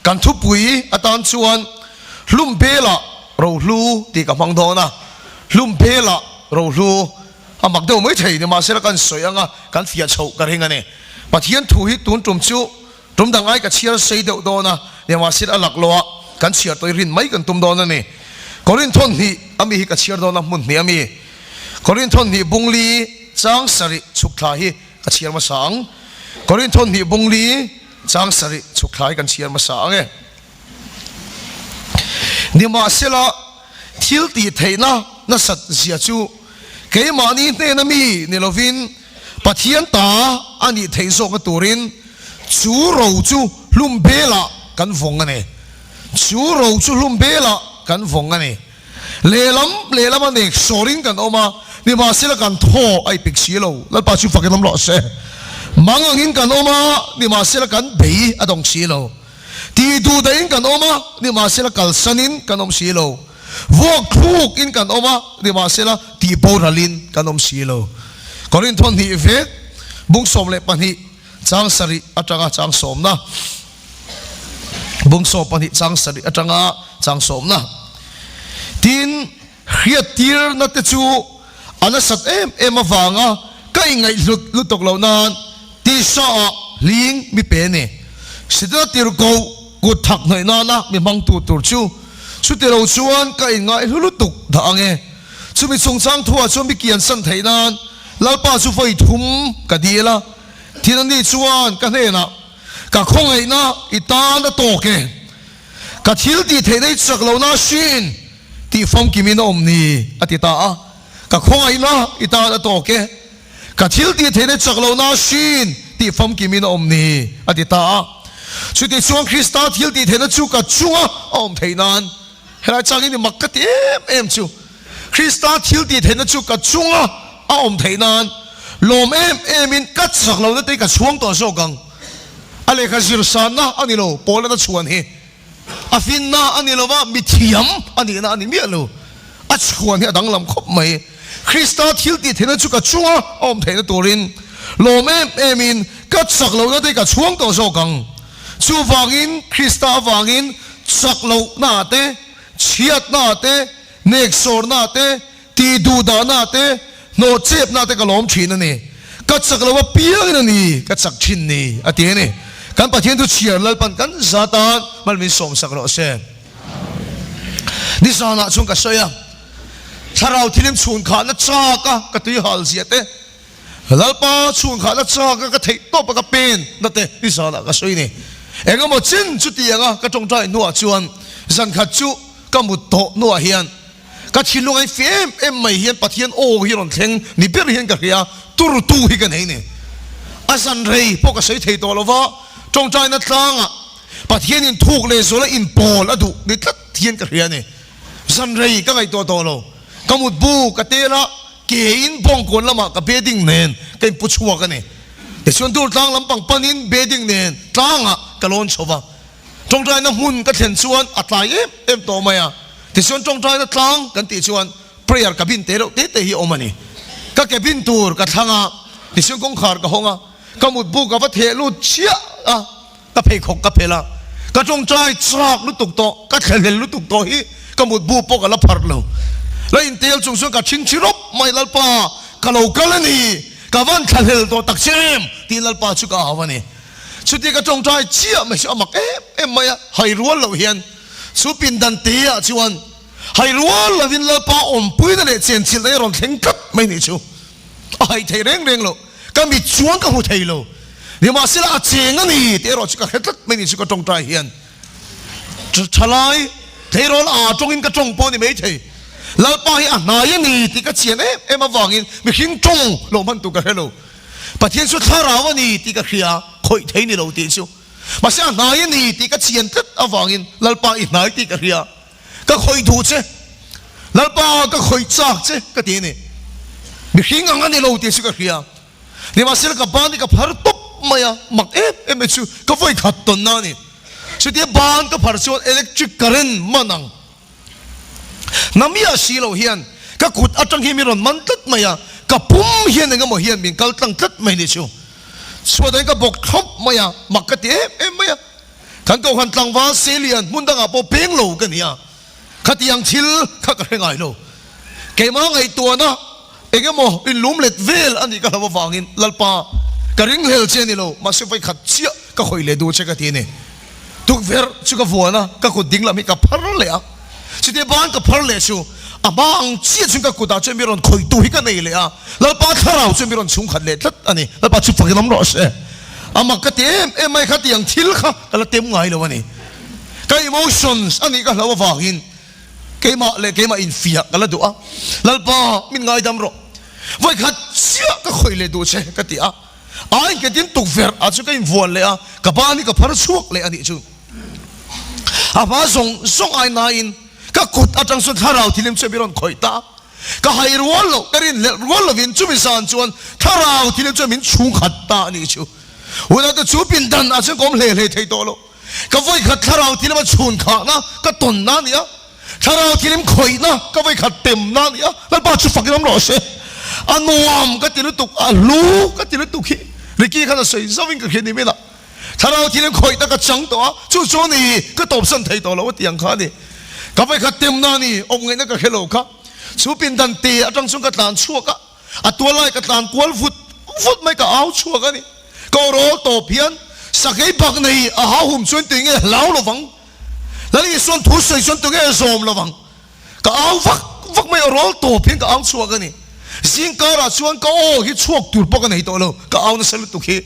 กันทุบปุ๋ยอาตานชวนลุ่มเพละเราลูตีกับมังโดนะลุ่มเพละเราลูอามักเดียวไม่ใช่เนี่ยมาเสละกันสวยงะกันเสียโฉกันเองกันเนี่ยปัจจัยถูหิตุนจุ่มชิวจุ่มดังไงกับเชียร์เสียเดียวโดนะเนี่ยมาเสละหลักลัวกันเชียร์ตัวรินไม่กันตุ่มโดนนี่กอรินทนนี่อามีกับเชียร์โดนมุนนี่อามีกอรินทนนี่บุงลีจางสริสุขลายกับเชียร์มาสังกอรินทนนี่บุงลีจางสริสุขลายกันเชียร์มาสังเนี่ยมาเสละทิลตีเทนะนั่นสัตเสียจูเกี่ยมานี่เนี่ยนะมีเนี่ยเราวินปัจจัยตาอันนี้เทโซกับตัวรินจูเราจูลุ่มเบละกันฟงกันเนี่ยจูเราจูลุ่มเบละกันฟงกันเนี่ยเลลัมมันเนี่ยสอรินกันออกมาเนี่ยมาเสละกันท่อไอปิกซีโลแล้วปัจจุบันกันน้ำหล่อเสมังงินกันออกมาเนี่ยมาเสละกันเบย์อดงซีโลตีดูได้ยินกันออกมาเนี่ยมาเสละกันสันินกันอมซีโลวอกทุกอินกันออกมาเนี่ยมาเสละตีโบราลินกันอมซีโลกอรินทอนที่เฟกบุ้งสมเล็ปันที่จางสริอัจฉริจางสมนะบุ้งสมปันที่จางสริอัจฉริจางสมนะทินเฮียตีร์นัตจูอันนั้นสัตเอ็มมาฟังอ่ะก็ยังไงลุตกเหล่านั้นที่ชาลิงมีเป็นเนี่ยสิทธิ์ที่เรากูถักหน่อยนะมีมังตัวชูสุดที่เราชวนก็ยังไงลุตกด่างเงี้ยชุดมีสงสารทั่วชุดมีเกียรติสันไทยนั้นแล้วป้าสุไฟทุ่มก็ดีละที่นั่นนี่ชวนกันเนี่ยนะก็คงไอ้นะอีตาละโตเกก็ทิลที่เทได้จากเราหน้าชินที่ฟังกิมินอมนี่อธิตาก็คงไอ้นะอีตาละโตเกก็ทิลที่เทได้จากเราหน้าชินที่ฟังกิมินอมนี่อธิตาสุดที่ชวนคริสต์ทิลที่เทได้จูกับชัวอมไทยนั้นเฮ้ยจากนี้มักกะเอ็มจูคริสต์ทิลที่เทได้จูกับชัวอมไทยนั้นลมเอ็มินกัดสักเราได้กับช่วงต่อสู้กันอะไรกันสิรสานนะอันนี้เราพอแล้วจะชวนเฮอาฟินนะอันนี้เราว่ามิเทียมอันนี้นะอันนี้มีอะไรอัดชวนเฮดังลำคบไหมคริสต์ทิลติเทนจุกับช่วงอมเทนตัวรินลมเอ็มินกัดสักเราได้กับช่วงต่อสู้กันชูฟังอินคริสต์ฟังอินสักเราหน้าเตะเชียดหน้าเตะเนกโซร์หน้าเตะตีดูดาหน้าเตะโนเจ็บน่าจะกระล้มชินนี่กัดสักเราว่าเปียกนี่กัดสักชินนี่อันนี้นี่การปฏิญาณตัวเชียร์แล้วปันกันซาตานมันมีสมสักเราเสียนี่สานะชงกับเสียถ้าเราที่นิ่มชวนขาดจากก็ตีหัลเสียเตะแล้วป้าชวนขาดจากก็เทโตปะกับเป็นนั่นเตะนี่สานะกับเสียนี่เองก็มาจิ้นจุดเดียงก็จงใจนัวชวนสันขัดจุก็มุดโตนัวเฮียนก็ชิลงไอ้เฟมไม่เฮียนปฏิญาณโอ้เฮียนเทงนี่เป็นเฮียนกับเฮียตูฮิกันเองนี่อาสันเรย์พวกก็เสียเทตัวเราว่าจงใจนัดล้างอ่ะปะเทียนถูกเลยโซลอินโปลอะดูนี่ตัดเทียนกับเรียนนี่สันเรย์ก็ไงตัวโตเราก็มุดบูกเตระเกอินปองคนละมากับเบดิ้งเนนก็ปุชัวกันนี่แต่ส่วนตัวล้างลำปังปนินเบดิ้งเนนล้างอ่ะก็ล้นชวะจงใจนักหุ่นก็เห็นส่วนอัตราเอ็มโตมาอ่ะแต่ส่วนจงใจนัดล้างกันตีส่วนเปรียร์กับบินเตระเตะฮิโอมานี่ก็แกบินตูร์กับทางอ่ะแต่ส่วนกงขาดกับหงอ่ะก็มุดบุกกับว่าเทลุเชียอ่ะก็เพคก็เพละก็จงใจชากลุตุกโตก็เทเลลุตุกโตฮีก็มุดบุกปกับละพัดเราแล้วอินเตลจงส่วนกับชิงชิรบไม่ลัลปากะโลกะลนี่กับวันเทเลโตตักเชมตีลัลปาชุกอาวันนี้สุดที่ก็จงใจเชียไม่ใช่มักไม่อะให้รัวเราเห็นสุปินดันเตียชวนให้รัวเราวินลัลปาอมปุยนั่นแหละเชียนชิลได้รอนเทงกัดไม่นี่ชูให้เทเร่งเราก็มีชวนกับหัวใจเราเนี่ยมาสิละเจงนี่เทโรชิกาเฮ็ดไม่นี่ชิกาจงใจเฮียนฉลายเทโรลอาจงอินกับจงปอนี่ไม่ใช่แล้วไปอ่ะนายนี่ที่ก็เชียนมาฟังอินมีหิงจงลงมันตุกะเฮโลปะเทียนสุดท้ายเราวันนี้ที่ก็เขียคอยเทนี่เราตีชิวมาสิอ่ะนายนี่ที่ก็เชียนตัดอ่ะฟังอินแล้วไปอีกนายที่ก็เขียก็คอยดูเช่แล้วไปก็คอยจักเช่ก็ตีนี่มีหิงอันนี้เราตีชิกาเขียนี่มาสิละกับบ้านนี่กับพาร์ตบมาอ่ะมักไม่ชูก็ไฟขัดต้นนั่นนี่สุดที่บ้านก็พาร์ชวนอิเล็กทริกเคอร์เรนต์มันนั่งน้ำมีอาชีพเราเฮียนก็ขุดอาจังเฮียมีรอนมันตัดมาอ่ะก็ปุ่มเฮียนเองก็มาเฮียนมีกัลตั้งตัดไม่ได้ชูส่วนใดก็บอกทบมาอ่ะมักกะเตะไม่อ่ะ ขันก็ขันตังว่าเซเลียนมุนดังอาปอเพ่งโลกันเนี่ยขัดยังชิลขัดกันไงโลเกมาไงตัวนะเอ็งก็มออินลุมเล็ดเวลอันนี้ก็เราฟังอินลัลปากระริงเฮลเชนี่โลมาเสฟไปขัดเชี่ยก็คอยเลดูเช็คทีนี่ทุกเวลชุกฟัวนะก็ขุดดิ้งละมีกับพัรเลยอ่ะชุดเดียบ้านกับพัรเลยชูอาบางเชี่ยชุกกุดาเจมีรอนคอยตัวฮิกันนี่เลยอ่ะลัลปาทาราเจมีรอนชุงขัดเลยทัดอันนี้ลัลปาชุบฟังน้ำร้อนเช่อามาขัดเต็มไม่ขัดยังชิลค่ะก็ละเต็มไงเลยวันนี้ก็ emotions อันนี้ก็เราฟังอินเกมาเลยเกมาอินฟิยก็ละดูอ่ะลัลปามินไงดำรอไว้ขัดเชี่ยก็คอยเลยดูเช่ก็ตีอ่ะไอ้แกดินตุกเวรอาจจะก็อินฟัวเลยอ่ะกับบ้านนี่กับพระชวกเลยอันนี้ชูอาบ้าส่งไอ้นายอินก็กดอาจารย์สุดท้าเราที่ลิมเชบิรอนคอยตาก็ให้รัวโลก็รินรัวโลวินจุมิสานจวนท้าเราที่ลิมเชบินชุงขัดตานี่ชูวันนั้นจูบินดันอาจารย์ก็ไม่เล่เทโตโลก็ไว้ขัดท้าเราที่ลิมชุนขานะก็ตนนั่นเนี่ยท้าเราที่ลิมคอยนะก็ไว้ขัดเต็มนั่นเนี่ยแล้วป้าชุฟักน้ำร้อนเช่อันนวมก็ติดตุกอันลูก็ติดตุกขี้ริกี้ขนาดใส่สวิงก็เขียนนี่ไม่ละถ้าเราที่นั่งคอยตะกัดจังตัวจู่ๆนี่ก็ตบสันไทยตัวเราว่าเตียงขานี่ก็ไปขัดเต็มหน้านี่องเงินนั่นก็เฮโลค่ะชูปินดันเตะจังสุงกัดลานชั่วกะอัตัวไล่กัดลานกวลฟุตไม่ก็เอาชั่วกันนี่ก็รอตบเพียนสักไอ้ปักนี่อาหาหุ่มส่วนตัวเงี้ยเหลาระวังแล้วนี่ส่วนทุสส่วนตัวเงี้ยโสมระวังก็เอาฟักไม่รอตบเพียนก็เอาชั่วกันนี่สิ่งการะชวนก็โอ้ฮิชั่วตุลปกันให้ตัวเราก็เอานั่นสลุตุขี้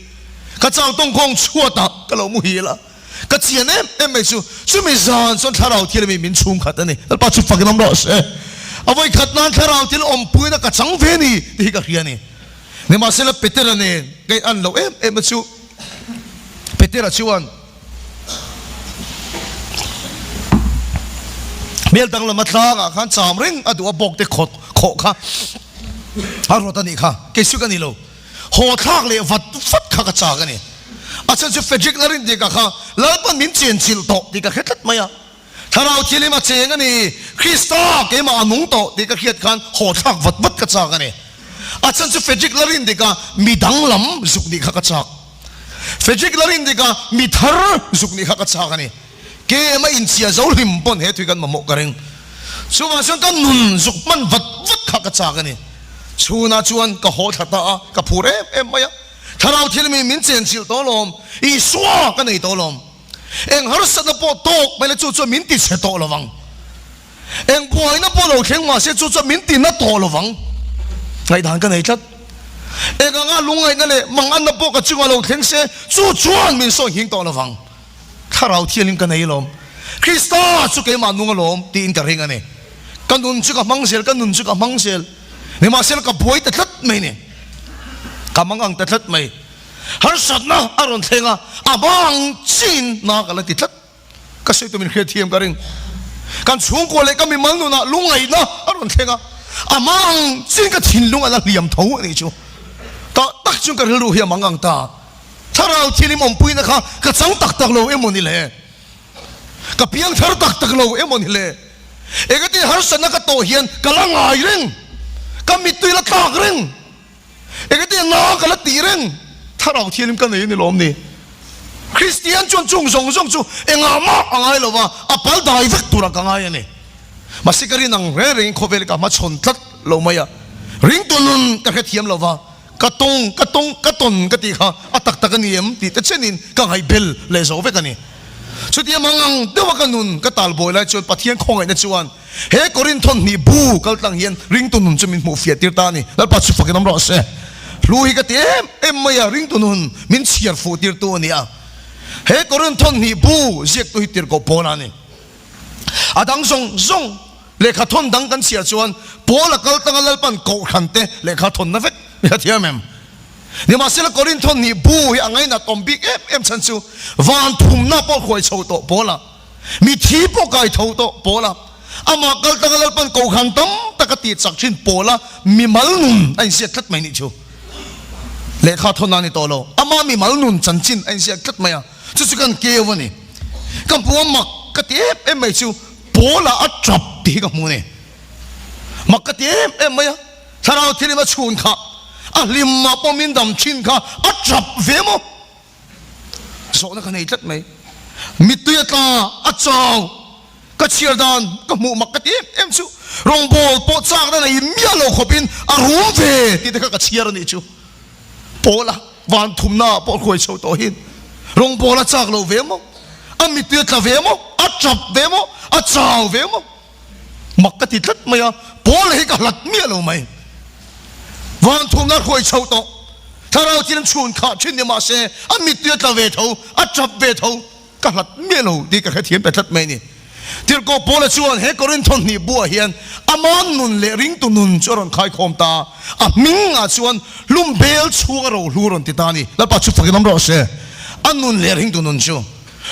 ก็เจ้าต้องคงชั่วตาก็เรามุฮีละก็เจียนไม่ชูไม่ซานส่วนท้าเราที่เราไม่มินชุมขัดนี่แล้วป้าชุบฟังน้ำร้อนเช่เอาไว้ขัดนั้นท้าเราที่เราอมปุยนะก็จังเวนี่ที่ก็เรียนนี่เนี่ยมาเสร็จเปเตอร์นี่ไงอันเราไม่ชูเปเตอร์ชวนเมื่อตั้งเรามาทลากขันจามริงอะดูว่าบอกแต่ขอค่ะอารมณ์ตันนี่ค่ะเกี่ยวกันนี่โลหัวทากเลยฟัดข้ากระจากันนี่อาจารย์จะเฟจิกนั่นดีกว่าค่ะแล้วมันมินเจียนจิลโตดีกว่าแค่ตัดไหมอ่ะถ้าเราที่นี่มาเจงกันนี่คริสต์เกี่ยมานุ่งโตดีกว่าเขียนกันหัวทากวัดกระจากันนี่อาจารย์จะเฟจิกนั่นดีกว่ามีดังลำสุกดีข้ากระจาเฟจิกนั่นดีกว่ามีทาร์สุกดีข้ากระจากันนี่เกี่ยมาอินเสียเจ้าหิมปนเหตุกันมาโมกันเองส่วนฉันก็นุ่นสุกมันวัดข้ากระจากันนี่ชูน่าชวนก็โหดตาก็พูดไม่อะถ้าเราที่มีมินเซนชิลตัวลมอีสวากันในตัวลมเองหาสัตว์ปอดโตกไม่เลยจู่ๆมินติเสตัวระวังเองป่วยนะปอดเราเข่งมาเสียจู่ๆมินติน่าตัวระวังไงด่านกันไหนชัดเองก็งาลุงไงนั่นเลยมังอันน่ะปอดกับจู่ๆเราเข่งเสียจู่ๆมินโซ่หิงตัวระวังถ้าเราที่ลิมกันไหนลมคริสต์จู่ๆเกี่ยมานุ่งลมตีนกระเริงกันเนี่ยกันนุ่นจู่ๆมังเซลกันนุ่นจู่ๆมังเซลเนี่ยมาเสร็จก็ป่วยแต่ทัดไม่เนี่ยกำมังอังแต่ทัดไม่หาสัตว์นะอารมณ์เทงอ่ะอาบังจีนนักอะไรติดทัดก็ใช่ตัวมันเครียดเทียมกันเองการช่วงกว่าเลยก็มีมันนู่นนะลุงไงนะอารมณ์เทงอ่ะอาบังจีนก็ทิ้งลุงอะไรเหลี่ยมเท่านี่ชูแต่ตักจุงก็รู้เหี้ยมังอังตาถ้าเราที่นี่มันปุยนะคะก็จังตักโลเอ็มนี่เลยก็เพียงเธอตักโลเอ็มนี่เลยเอกที่หาสัตว์นักโตเฮียนก็ละง่ายเร่งก็มีตัวละตากเร่งเอกที่น้าก็ละตีเร่งถ้าเราเทียมกันในลมนี่คริสเตียนจวนจุงจูเอ็งอามาอะไรหรอวะอัปลได้ฟักตัวละกังไงนี่มาสิการินังเร่งโคเวลกับมาชนทัดลมายะริงตัวนุนก็แค่เทียมหรอวะกระตงกตีค่ะอัตักกันเยี่ยมตีแต่เช่นนี้ก็ให้เบลเลยโซ่เวกันนี่สุดที่มังเดี๋ยวกันนุนก็ตัลบอยเลยจนปะเทียนคงไงในชวนเฮกอรินทอนนี่บูกัลตังเฮียนริงตัวนุนจะมีหมู่เฟียติร์ตานี่แล้วปัจจุบันน้ำร้อนเสรู้ฮิกตีไม่ยาริงตัวนุนมินเชียร์ฟูติร์ตัวนี่อ่ะเฮกอรินทอนนี่บูเจ็กตัวฮิติร์ก็โปนานี่อาดังส่งเลขาทอนดังกันเสียชวนโปละกัลตังอัลปันโกขันเตเลขาทอนนะเฟกไม่เทียมนี่มาเสละกอรินทอนนี่บูยังไงนะตอมบิ๊กฉันชูวันทุ่มหน้าปอคอยโชว์โตโปละมีทีปอไก่โชว์โตโปละอามากัลตังอัลปันโกขันตั้มตะกตีสักชิ้นโปละมีมัลนุนไอ้เสียทัดไม่นี่ชูเลขาทอนนั่นนี่โตโลอามามีมัลนุนจันจินไอ้เสียทัดไม่อะจะสุกันเกี่ยววันนี้กันปัวมักกตีไม่ชูโปละอัดจับตีกับมูนี่มักกตีไม่อะถ้าเราที่นี่มาชูนค่ะลิมมาปอมินดำชินค่ะอัดจับเวมโซนักขณะจัดไหม mitui ta achau ka chiar dan ka mu makati em chu rong bol po chak na imia lo khopin arum ve ti ka chiar ni chu pola van thumna po khoi chho to hin rong bola chak lo ve mo mitui ta ve mo achap ve mo achau ve mo makati tlat maya pol hi ka lat mia lo mai van thumna khoi chho to tharau tin chun kha chin ni ma se mitui ta ve tho achap ve tho ka lat mia lo di ka thiam pe tlat mai ni tir ko pola chuan he korin thon ni bua hian amon nun le ring tu nun choron khai khom ta ming a chuan lum bel chunga ro hluron ti ta ni la pa chu fakinam ro se anun le ring tu nun chu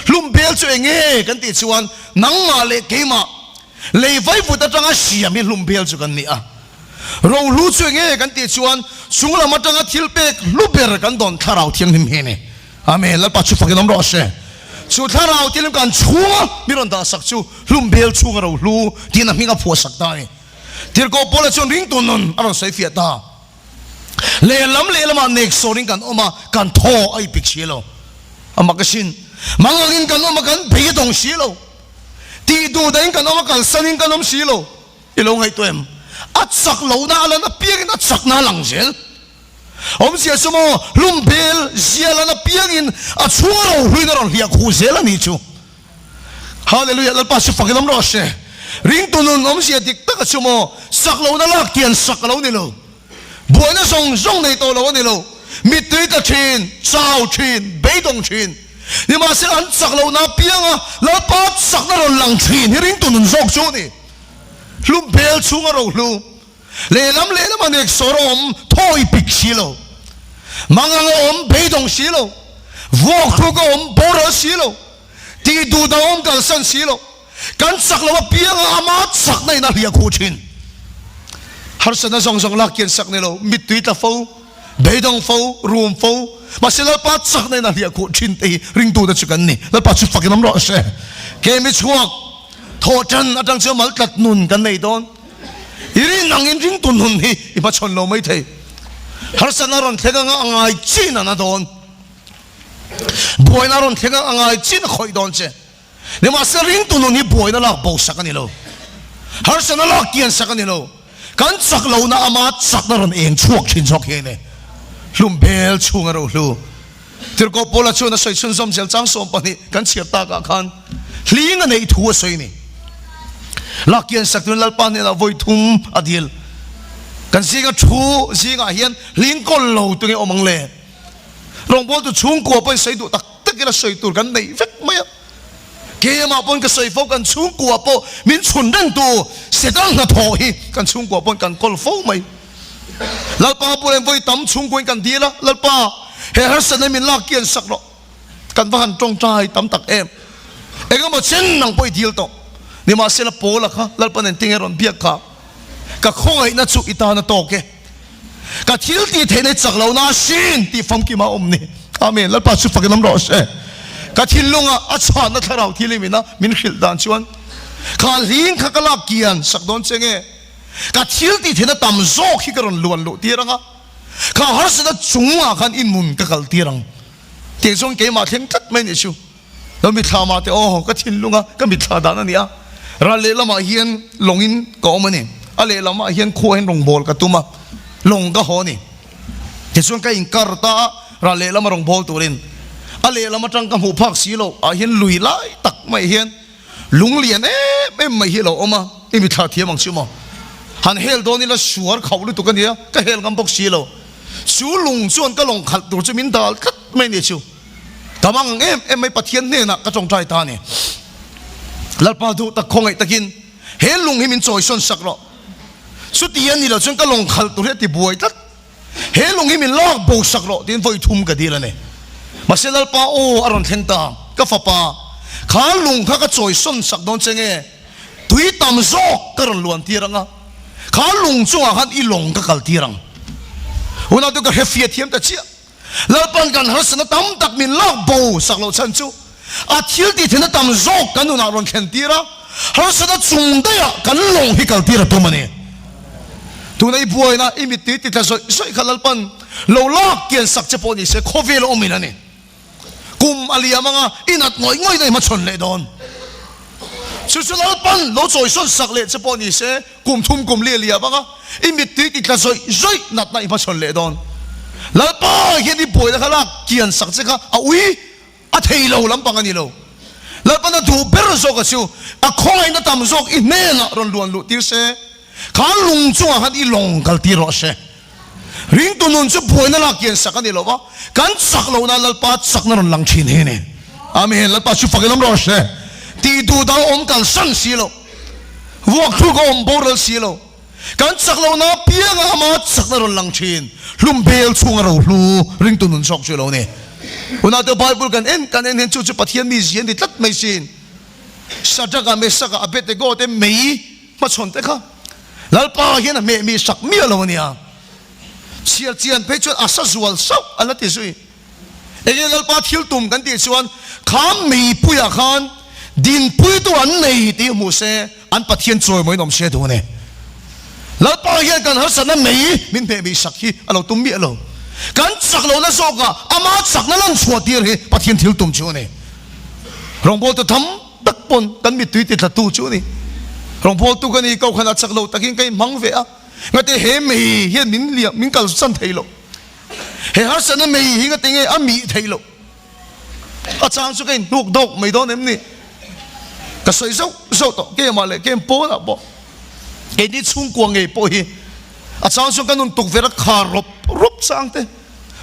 lum bel chu enge kan ti chuan nang ma le keima le vai fu ta tanga siam mi lum bel chu kan ni a ro lu chu enge kan ti chuan chungla ma tanga thil pek lu ber kan don tharau thiang him he ne amen la pa chu fakinam ro se chu tharau tilim kan chunga miron da sak chu lum bel chunga ro lu tin a minga pho sak ta ni tir ko pola chon ring tu nun aron sai fia ta le lam nek soring kan oma kan tho ai pik chilo amakasin mangangin kan oma kan be dong silo ti du dain kan oma kan sanin kan om silo ilo ngai toem at sak lo na ala na piang at sak na lang sel om sia sumo lumbel ziala na piangin at suaro huinaron hiak huzela ni chu hallelujah lalpa su fakilam roshe ring tunun om sia dikta ka sumo saklo na lakian saklo nilo buana song nei to lo nilo mitui ta chin chao chin beidong chin ni ma se an saklo na pianga lalpa sakna ron lang chin ring tunun zok chu ni lumbel chunga ro lu lelam anek sorom thoi pik silo mangang om beidong silo vok thu ko om bora silo ti du da om kal san silo kan saklo piang ama sak nei na lia khuchin har sana song lak ken sak ne lo mitui ta fo beidong fo room fo masila pa sak nei na lia khuchin te ring tu da chukan ni la pa chu fakinam ro se ke mi chuak thotan atang chu mal tat nun kan nei don iri nangin ring tu nun hi ipa chon lo mai thei har sana ron thega nga angai chin na don boy na ron thega angai chin khoi don che ne ma se ring tu nun hi boy na lak bo sakani lo har sana lak kian sakani lo kan sak lo na ama sak na ron eng chuak chin chok he ne lum bel chunga ro lu tir ko pola chuna soi chun som sel chang som pani kan chiar ta ka khan hlinga nei thu soi ni lakian saktun lalpan ni la voi thum adil kan singa thu singa hian ling kol lo tu nge omang le rong bol tu chung ko pai sei du tak tak ila sei tur kan nei vek maya ke ma pon ka sei fo kan chung ko po min chun den tu sedang na tho hi kan chung ko pon kan kol fo mai lalpa pulen voi tam chung ko kan dila lalpa he har san min lakian sakro kan van tong trai tam tak em engamo chen nang poi dil to ni ma sela pola kha lalpan tingeron biak kha ka khoi na chu ita na to ke ka thil ti thene chaklo na sin ti fam ki ma omni amen lalpa chu fakinam ro se ka thilunga acha na tharau thilimi na min khil dan chuan kha ling kha kala kian sakdon chenge ka thil ti thena tam zo khi karon luan lo tiranga kha har sa chunga khan in mun ka kal tirang te song ke ma theng tat mai ni chu lo mi tha ma te oh ka thilunga ka mi tha dan ani a ra le lama hian longin ko mani ale lama hian kho hen rong bol ka tuma long ka ho ni te chuan ka in karta ra le lama rong bol turin ale lama tang ka mu phak silo a hian lui lai tak mai hian lung lian em mai hi lo oma imi tha thiamang chuma han hel doni la suar khawlu tu kan dia ka hel gam bok silo su lung chuan ka long khal tur chu min dal khat mai ni chu tamang em mai pathian ne na ka chong trai ta ni lalpa du ta khongai takin he lung himin choi son sakro sutian ni lo chung ka long khal tu he ti buai tat he lung himin lak bo sakro tin voi thum ka dila ne masel lalpa o aron thenta ka fapa kha lung kha ka choi son sak don chenge tui tam zo karon luan tiranga kha lung chunga khan i long ka kal tirang una tu ka hefia thiam ta chia lalpan kan hasna tam tak min lak bo saklo chan chu a thil ti thena tam zok kan una ron khen tira har sada chung da ya kan long hi kal tira to mani tu nei buai na imiti ti ta soi khalal pan lo lak kian sak che poni se khovel omina ni kum alia manga inat ngoi dai ma chon le don chuchulal pan lo choi son sak le chaponi se kum thum kum le lia banga imit ti tla zoi nat na ma chon le don lalpa hian i poi la khala kian sak che kha a ui a thei lo lam pang ani lo lalpa na du ber zo ka chu a khoi na tam zok i ne na ron luan lu tir se khan lung chu han i long kal ti ro se ring tu nun chu poi na la kian sak ani lo ba kan sak lo na lalpa sak na ron lang thin he ne amen lalpa chu fakilam ro se ti du da om kal san si lo wok thu ko om boral si lo kan sak lo na pia nga ma sak na ron lang thin lum bel chung ro hlu ring tu nun sok chu lo ne una the bible kan en chu pathian mi zian di tlat mai sin sataka me saka abete go te mei ma chon te kha lalpa hian me mi sak mi lo nia sial chian pe chu asa zual sok ala ti sui ege lalpa thil tum kan ti chuan kham mei puya khan din pui tu an nei ti mu se an pathian choi moi nom se tu ne lalpa hian kan hasana mei min pe mi sak hi alo tum mi alo kan sak lo na soka ama sak na lang chua tir he pathian thil tum chu ne rong bol to tham tak pon kan mi tui ti tla tu chu ni rong bol tu kan i kau khana sak lo takin kai mang ve a ngate he mei hian min lia min kal san thei lo he hasana mei hi ngate nge ami thei lo a chang chu kai nuk dok mai don em ni ka soi so to ke ma le ke po na bo ke ni chung kwang nge po hi a chang chu kanun tuk vera kha rop sang te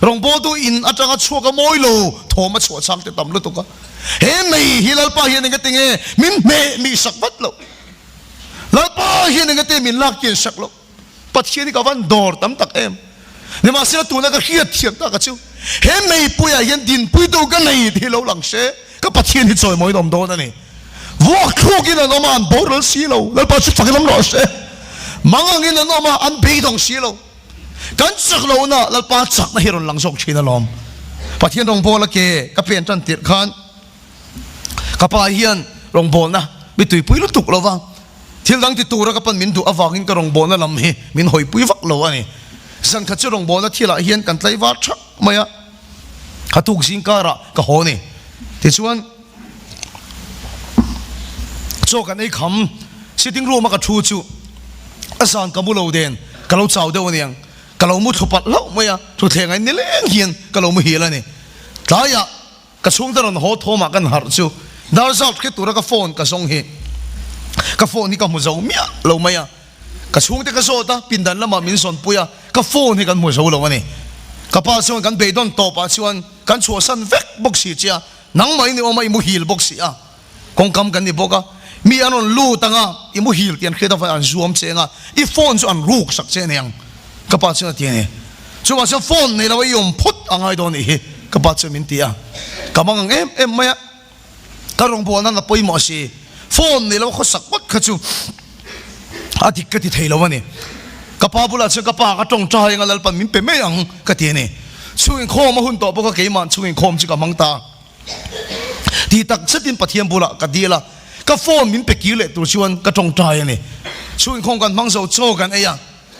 rong bo tu in atanga chuka moi lo thoma chua sang te tam lo to ka he mei hilal pa hian nga tinge min me mi sak bat lo lal pa hian nga te min lak kin sak lo pat hian ka van dor tam tak em ni ma se tu na ka hiat thiam ta ka chu he mei puya hian din pui to ka nei thi lo lang se ka pat hian hi choi moi dom do na ni wok thuk in no man boral si lo lal pa chu fakilam ro se mangang in no ma an be dong si lo kan sak lo na lalpa sak na hiron lang sok china lom pathian rong bol ke ka pen tan tir khan ka pa hian rong bol na bitui pui lu tuk lo wang thil dang ti tura ka pan min du awangin ka rong bol na lam hi min hoi pui vak lo ani san kha chu rong bol na thila hian kan tlai wa thak maya khatuk sing kara ka ho ni ti chuan cho kan ei kham sitting room ka thu chu asan ka mu lo den ka lo chau de oniang kalau mu thupat lo maya thu thengai ni leng hian kalau mu hi la ni tlaya ka chung daron ho thoma kan har chu dar zat ke tura ka phone ka song hi ka phone ni ka mu zo mia lo maya ka chung te ka so ta pindan lama min son puya ka phone hi kan mu zo lo ani ka pa chuan kan be don to pa chuan kan chu san vek box si chia nang mai ni o mai mu hil box si a kong kam kan ni boka mi anon lu tanga i mu hil tian kheta fa an zoom chenga I phone chu an ruk sak chen yang kapat siya tiyan so sa phone nila way yung put ang ay doon kapat siya mintiya kamang maya karong buwan na napoy mo si phone nila ko sakot ka chu adik ka titaylawan kapabula siya kapakatong tsahay nga lalpan min pemayang katiyan suwing ko mahunto po ka kayman suwing ko siya kamang ta titak sa tin patiyan bula kadila ka phone min pekile tu siwan katong tsahay suwing ko kan mangsaw tsogan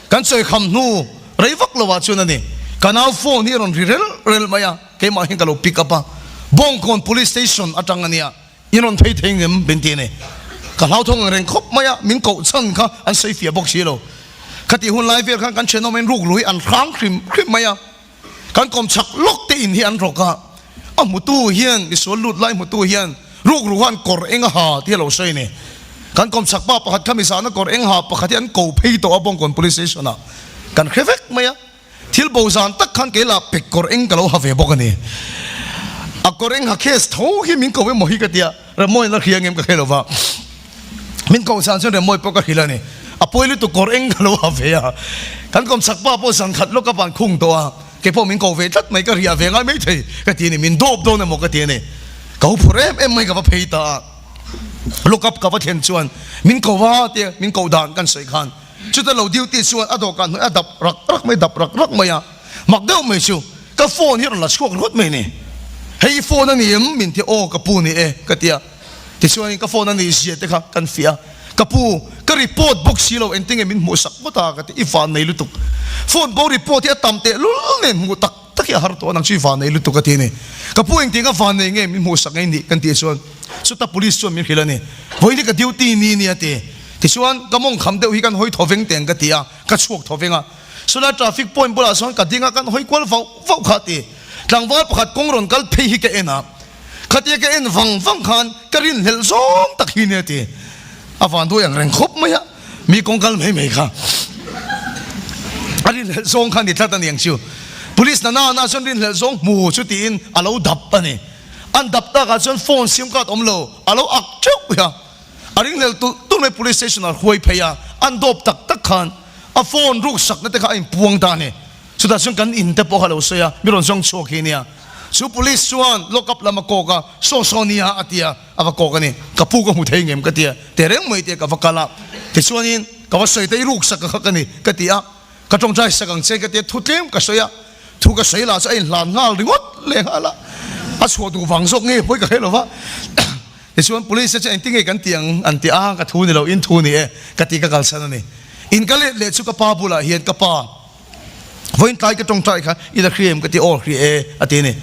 kan soy kham nu raivak lawa chuna ni kanal phone ni ron rel maya ke ma hin kalo pick up bongkon police station atang ania inon thei thengem bentine ka lau thong reng khop maya min ko chan kha an sei fia box hilo khati hun live kan cheno men ruk lui an khang khrim maya kan kom chak lok te in hi an roka amutu hian isol lut lai mutu hian ruk ruhan kor enga ha ti lo sei ni kan kom sakpa pakhat khamisa na kor eng ha pakhat an ko phei to abong kon police station na kan khevek maya thil bo zan tak khan ke la pek kor eng kalo ha ve bokani a kor eng ha case tho hi min ko we mo hi ka tia ra moi na khiang em ka khelova min ko san chen re moi po ka khilani a poili to kor eng kalo ha ve ya kan kom sakpa po san khat lo ka pan khung to a ke po min ko ve tat mai ka ria ve ngai mai thei ka ti ni min dop do na mo ka ti ni ka hu phurem em mai ka pa phei ta look up ka pathian chuan min ko wa te min ko dan kan sei khan chuta lo duty chuan ado kan adap rak rak maya makdeu mai chu ka phone hi la chhuak rot mai ni hei phone ani min ti o ka pu ni ka tia ti chuan ka phone ani sia te kha kan fia ka pu ka report box silo enting min mu sak mo ta ka ti ifan nei lutuk phone bo report ya tam te lul nen mu tak kia har to nang chui van nei lu tu ka ti ni ka puing ti ka van nei nge mi mo sak ngai ni kan ti chuan chuta police chuan mi khilani voi ni ka duty ni ate ti chuan ka mong kham deuh hi kan hoi thoveng teng ka tia ka chuak thovenga sula traffic point bula son ka dinga kan hoi kwal vau khati tlangwal pakhat kongron kal phei hi ka ena khati ka en wang khan karin hel zong tak hi ne ti awan do yang reng khop maya mi kongkal mai kha arin hel zong khan ni thatan yang chu police na son rin hel zong mu chu tin alo dap ani an dap ta ka son phone sim card omlo alo ak chuk ya aring hel tu me police station ar huai pheya an dop tak khan a phone ruk sak na te kha in puang ta ne chu da son kan in te po halo so ya mi ron song chok hi nia chu police chuan lock up lama ko ka so nia atia ava ko ka ni kapu ko mu thei ngem ka tia tereng mai te ka vakala te chuanin ka wa soi te ruk sak ka ka ni ka tia ka tong chai sakang che ka te thutlem ka soya thu ka sei la cha in lan ngal ringot le hala a chho du wang sok nge poi ka helo wa te chuan police cha inting kan tiang an ti a ka thu ni lo in thu ni e ka ti ka kal san ni in ka le chu ka pa bula hian ka pa voin tai ka tong chai kha ida kriem ka ti or kri e ati ni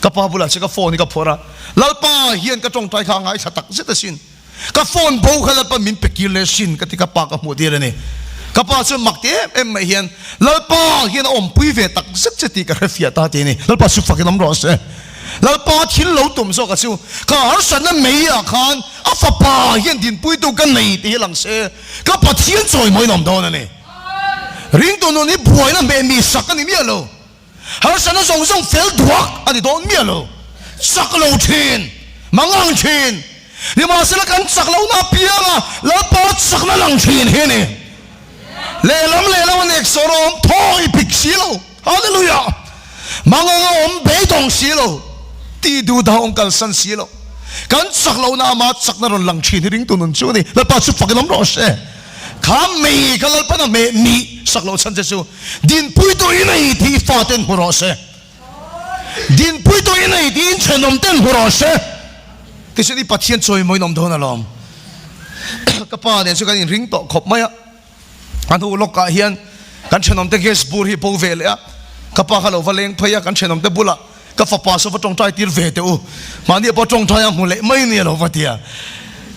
ka pa bula cha ka phone ka phora lalpa hian ka tong tai kha ngai satak zeta sin ka phone bo khala pa min pekile sin ka ti ka pa ka mu ti ne ka pa chu mak te em mai hian lalpa hian om pui ve tak zet cheti ka refia ta ti ni lalpa su fakin am ro se lalpa thil lo tum so ka chu ka har san na mei a khan a fa pa hian din pui tu kan nei ti lang se ka pa thian choi moi nom do na ni ring tu no ni buai na me mi sak ani mi alo har san na song fel duak ani don mi alo sak lo thin mangang thin ni ma se la kan sak lo na pianga lalpa sak na lang thin he ni lelam nek sorom thoi piksilo hallelujah mangang om beidong silo ti du da ong kal san silo kan sak lo na ma sak na ron lang thin ring tu nun chu ni la pa chu fakilam ro se kham me kalal pa na me ni sak lo san chu din pui to inai thi fa ten ro se din pui to inai din chenom ten ro se ti se ni pathian choi moi nom do na lom ka pa den chu kan ring to khop maya an hu lok ka hian kan chenom te ges bur hi po vel ya ka pa khalo valeng phaya kan chenom te bula ka fa pa so fa tong tai tir ve te u mani pa tong tai mu le mai ni lo vatia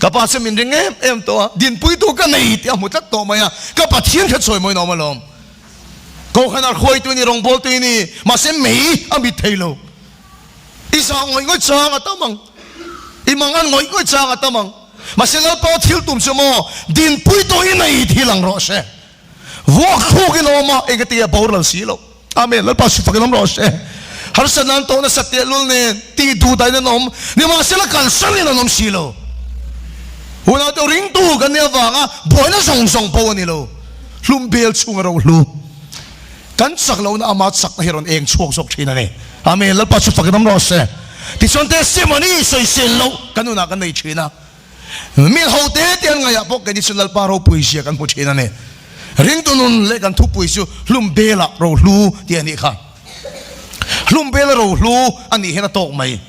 ka pa se min ring em to din pui tu ka nei ti mu tat to maya ka pa thien kha choi moi no malom ko khanar khoi tu ni rong bol tu ni ma se mei ami thailo isa ngoi chang atamang imangan ngoi chang atamang ma se la pa thil tum se mo din pui to inai thilang ro se walk khu ki no ma egatia baural silo amen la pa su fakilam ro se har sanan to na satya lul ne ti du dai na nom ni ma se la kan san ni na nom silo una to ring tu kan ne wa nga boy na song po ni lo hlum bel chung ro lu kan sak lo na amat sak na hiron eng chuak sok thina ne amen la pa su fakilam ro se ti son testimony soi sen lo kanuna kan nei thina mi ho te tian nga ya pok ke disional paro puisia kan pu thina ne ring tu nun le kan thu puisu hlum bela ro lu ti ani kha hlum bela ro lu ani hena tok mai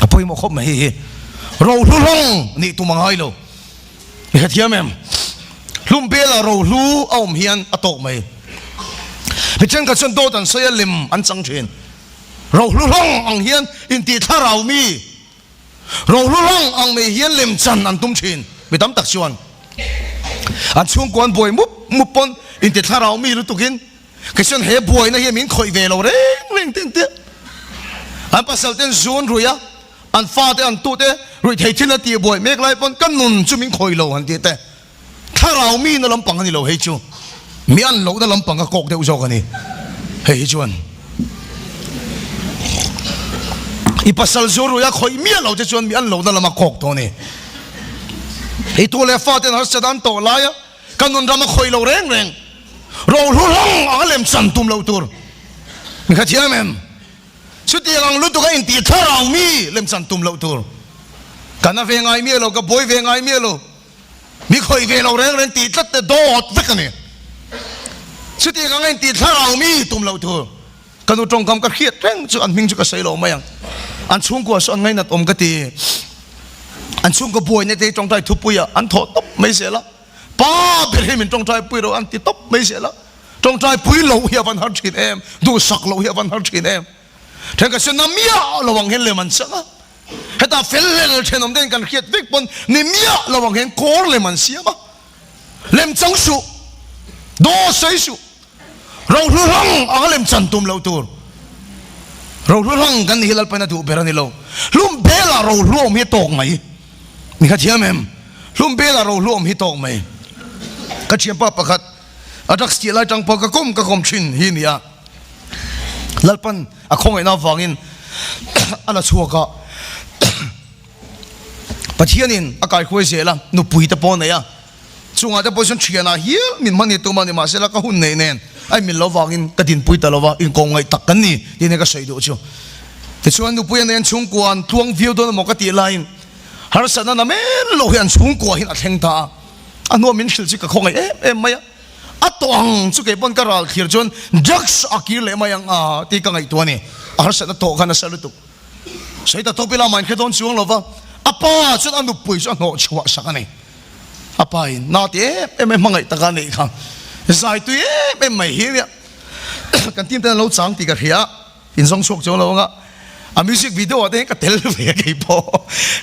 apoi mo khop mai ro lu long ni tu mangai lo ni khathia mem hlum bela ro lu om hian atok mai mi chen ka chen do tan soya lim an chang thin ro lu long ang hian in ti tharau mi ro lu long ang me hian lem chan an tum thin mi tam tak chuan an chung kwan boy mup pon in te tharau mi lu tukin ke chen he boy na he min khoi ve lo reng ten te an pasal ten zone ruya an fa te an tu te rui thei thin na ti boy mek lai pon kan nun chu min khoi lo han ti te tharau mi na lampang ani lo he chu mi an lo na lampang ka kok de uzok ani he chuan i pasal zoro ya khoi mi lo che chuan mi an lo na lama kok to ni e to le fa ten har sadan to la ya kanun rama khoi lo reng ro lu long alem san tum lo tur mi kha chia mem chu ti lang lu tu ka in ti tharau mi lem san tum lo tur kana ve ngai mi lo ka boy ve ngai mi lo mi khoi ve lo reng ti tat te dot ve ka ni chu ti ka ngai ti tharau mi tum lo tur kanu tong kam ka khiat reng chu an ming chu ka sei lo mayang an chung ko so ngai nat om ka ti an chung ko boy ne te tong tai thu puya an tho top mai se la pa ber he min tong tai pui ro an ti top mai se la trong trai pui lâu hiệp văn hard chín em du sắc lâu hiệp văn hard chín em thế cái chuyện namia lawang hen leman sanga heta fel chen om den kan khiat vek pon nimia lawang hen kor leman siama lem chang su do sei su rau hang ang lem chantum lo tur rau hang kan hilal pa na tu berani lo lum bela rau lum hi tok mai ni kha thiam em lum bela rau lum hi tok mai ka chiam pa pakhat adak stil ai tang pa ka kom chin hi nia lalpan akhong ina wangin ala chuaka pathianin akai khoi zela nu pui ta pon ya chunga ta poison chiana hi min mani tu mani ma sela ka hun nei nen ai min lo wangin ka din pui ta lova in kong ngai tak kan ni tin ka sei do chu te chuan nu pui nen chung kwan tuang view do mo ka ti line har sana na men lo hian chung kwa hin a thleng ta anu min shil chi ka khong ai em maya atong chu ke pon ka ral khir chon drugs akir le mayang a ti ka ngai tu ni har sana to khana salutu sei ta to pila man khedon chuang lova apa chun anu pui chu no chwa sakani apa in na ti em mangai ta ka nei khang zai tu em mai hi ya kan tim ta lo chang ti ka hia in song sok chu lo nga a music video ate ka tel ve ke po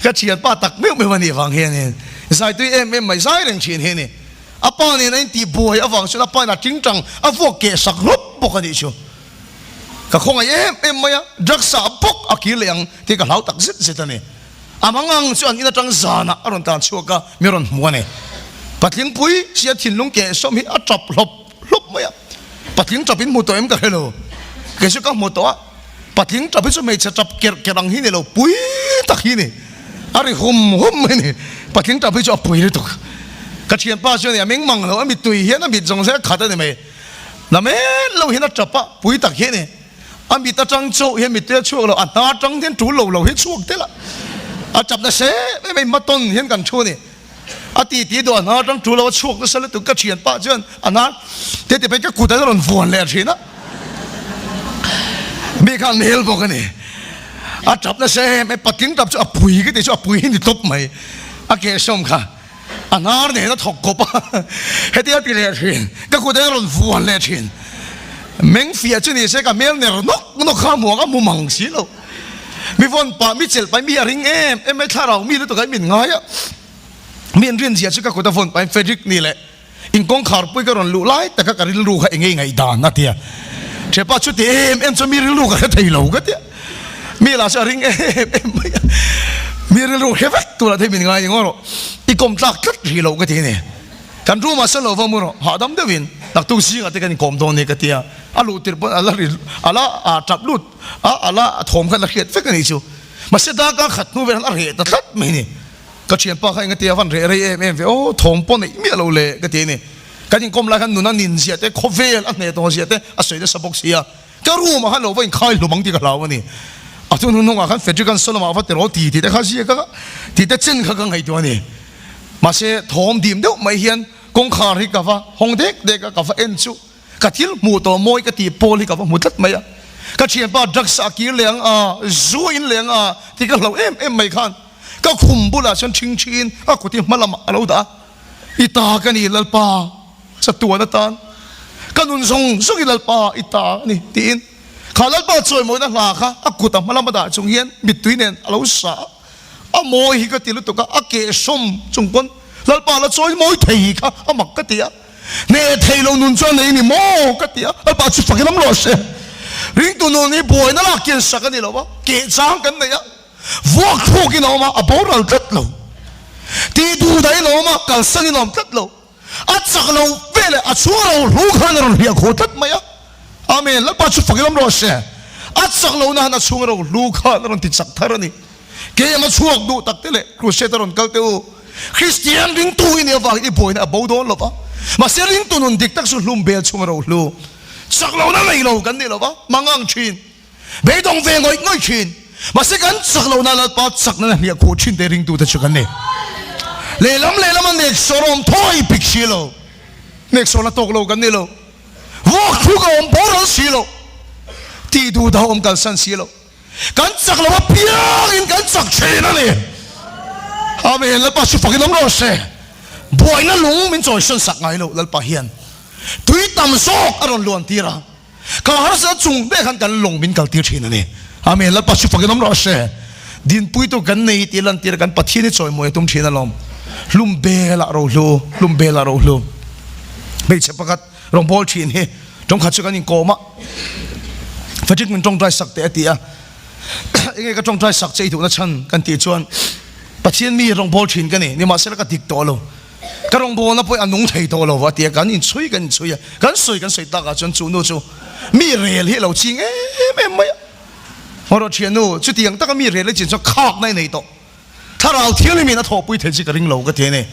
ka chian pa tak me mani wang he ni zai tu em mai zai reng chin he ni apa ni nei ti boy awang chu apa na ting tang a vo ke sak lop po ka ni chu ka khong ai em maya draksa pok akil yang ti ka lau tak zit zit ani amangang chuan ina tang zana aron tan chuaka meron muane patling pui sia thinlung ke som hi a trap lop lop maya patling trapin mu to em ka hello ke su ka mu to patling trapin su me cha trap kerang hi ne lo pui tak hi ni ari hum ni patling trapin chu pui le to ka chian pa chuan ya meng mang lo ami tui hian ami jong se khata ne me na me lo hi na trapa pui tak hi ni ami ta chang chu hian mi te chu lo a ta chang thiên chu lo hi chuak te la a chap na se me maton hian kan chu ni a ti do na chang chu lo chuak na sala tu ka chian pa chuan ana te pe ka ku ta ron fuan le thina mi kan hel bo ka ni a chap na se me pating tap chu a pui ke te chu a pui ni top mai a ke som kha anar ne na thok ko pa he te a ti le thin ka ku ta ron fuan le thin meng fia chu ni se ka mel ne no kha mo ka mu mang si lo mi von pa mi chel pa mi ring em mai tharau mi to ka min ngai ya min rin zia chu ka ko ta von pa Frederick ni le in kong khar pui ka ron lu lai ta ka ril ru kha ngai dan na tia che pa chu te em chu mi ril ru ka thei lo ka tia mi la sa ring em mi ril ru he vat tu la thei min ngai ngoro I kom tlak tlak ri lo ka ti ni kan ru ma sa lo va mu ro ha dam de win nak tu si ngate kan kom don ne ka tia alu tir pon ala a tap lut ala thom kan la khiat fe kan ni chu ma se da ka khat nu ve la re ta tlat me ni ka chian pa khai ngate van re em ve o thom pon nei mi lo le ka ti ni kan kom la kan nu na nin sia te kho ve a ne to sia te a soi de sabok sia ka ru ma ha lo va in khai lo mang ti ka law ni a tu nu nu nga kan fe ju kan so ma va te ro ti te kha sia ka ti te chen kha ka ngai to ni ma se thom dim deuh mai hian kong khar hi ka va hong dek ka va en chu ka thil mu to moi ka ti pol hi ka va mu tat mai ka chian pa drugs a ki leng a zu in leng a ti ka lo em mai khan ka khum bula chan ching chin a ko ti malam alo da ita ka ni lalpa sa tuwa na tan kanun song sugi lalpa ita ni tin kha lalpa choi mo na la kha a ku ta malam da chung hian mit tuinen alo sa a moi hi ka ti lu to ka a ke som chung kon lalpa la choi moi thei kha a mak ka tia ne thei lo nun chuan nei ni mo ka tia lalpa chu fakinam lo se ring tu no ni boy na la kian sakani lo ba ke chang kan ne ya vok khu ki no ma a boral tat lo ti du dai lo ma kal sang nom tat lo a chak lo vele a chu lo lu khan ro ria kho tat ma ya amen lalpa chu fakinam lo se a chak lo na chu ro lu khan ron ti chak tharani ke ma chuak du tak tele crusader kal te u Christian ring tu in eva I boy na bo don lo ba ma se ring tu nun dik tak su hlum bel chung ro lu sak lo na lei lo kan ni lo ba mangang chin be dong ve ngoi chin ma se kan sak lo na la pa sak na ria ko chin te ring tu ta chu kan ne le lam nek sorom thoi pik si lo nek so la tok lo kan ni lo wo khu ga om bo ro si lo ti du da om kal san si lo kan sak lo ba piang in kan sak chin na ni amen lalpa su fakin om lo se boy na lung min choi son sak ngai lo lalpa hian tui tam sok aron luan tira ka har sa chung be khan kan long min kal tir thina ni amen la pa chu fakinam ro she din pui to kan nei ti lan tir kan pathi ni choi moi tum thina lom lum be la ro lu be che pakat rong bol thin he trong khat chu kan in ko ma fajik min trong drai sak te atia inge ka trong drai sak chei tu na chan kan ti chuan pathian mi rong bol thin kan ni ma sel ka dik to lo ka rong bol na poi anung thei to lo wa tia kan in chui kan soi ta ka chon chu no chu mi rel hi lo ching em mai moro thian nu chu tiang ta ka mi rel le chin cho khak nai nei to tharau thian mi na tho pui the chi ka ring lo ka the ne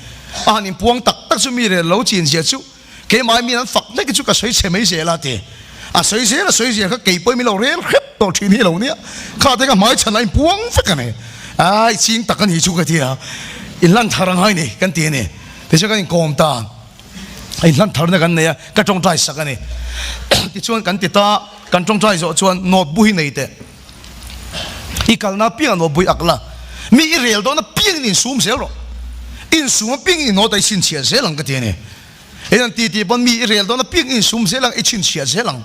anin puang tak chu mi rel lo chin sia chu ke mai mi nan fak nei ki chu ka soi che mai se la te soi se ka ke poi mi lo rel khep to thin hi lo nia kha te ka mai chan lai puang fa ka ne ai ching tak kan hi chu ka tia in lan tharang hai ni kan ti ne te chu kan kom ta ai lan thar na kan ne ka trong trai sak ani ti chuan kan ti ta kan trong trai zo chuan not bu hi nei te i kal na piang no bui akla mi i rel do na piang in sum sel ro in sum piang in no dai sin chia se lang ka ti ne en ti bon mi i rel do na piang in sum se lang i chin chia se lang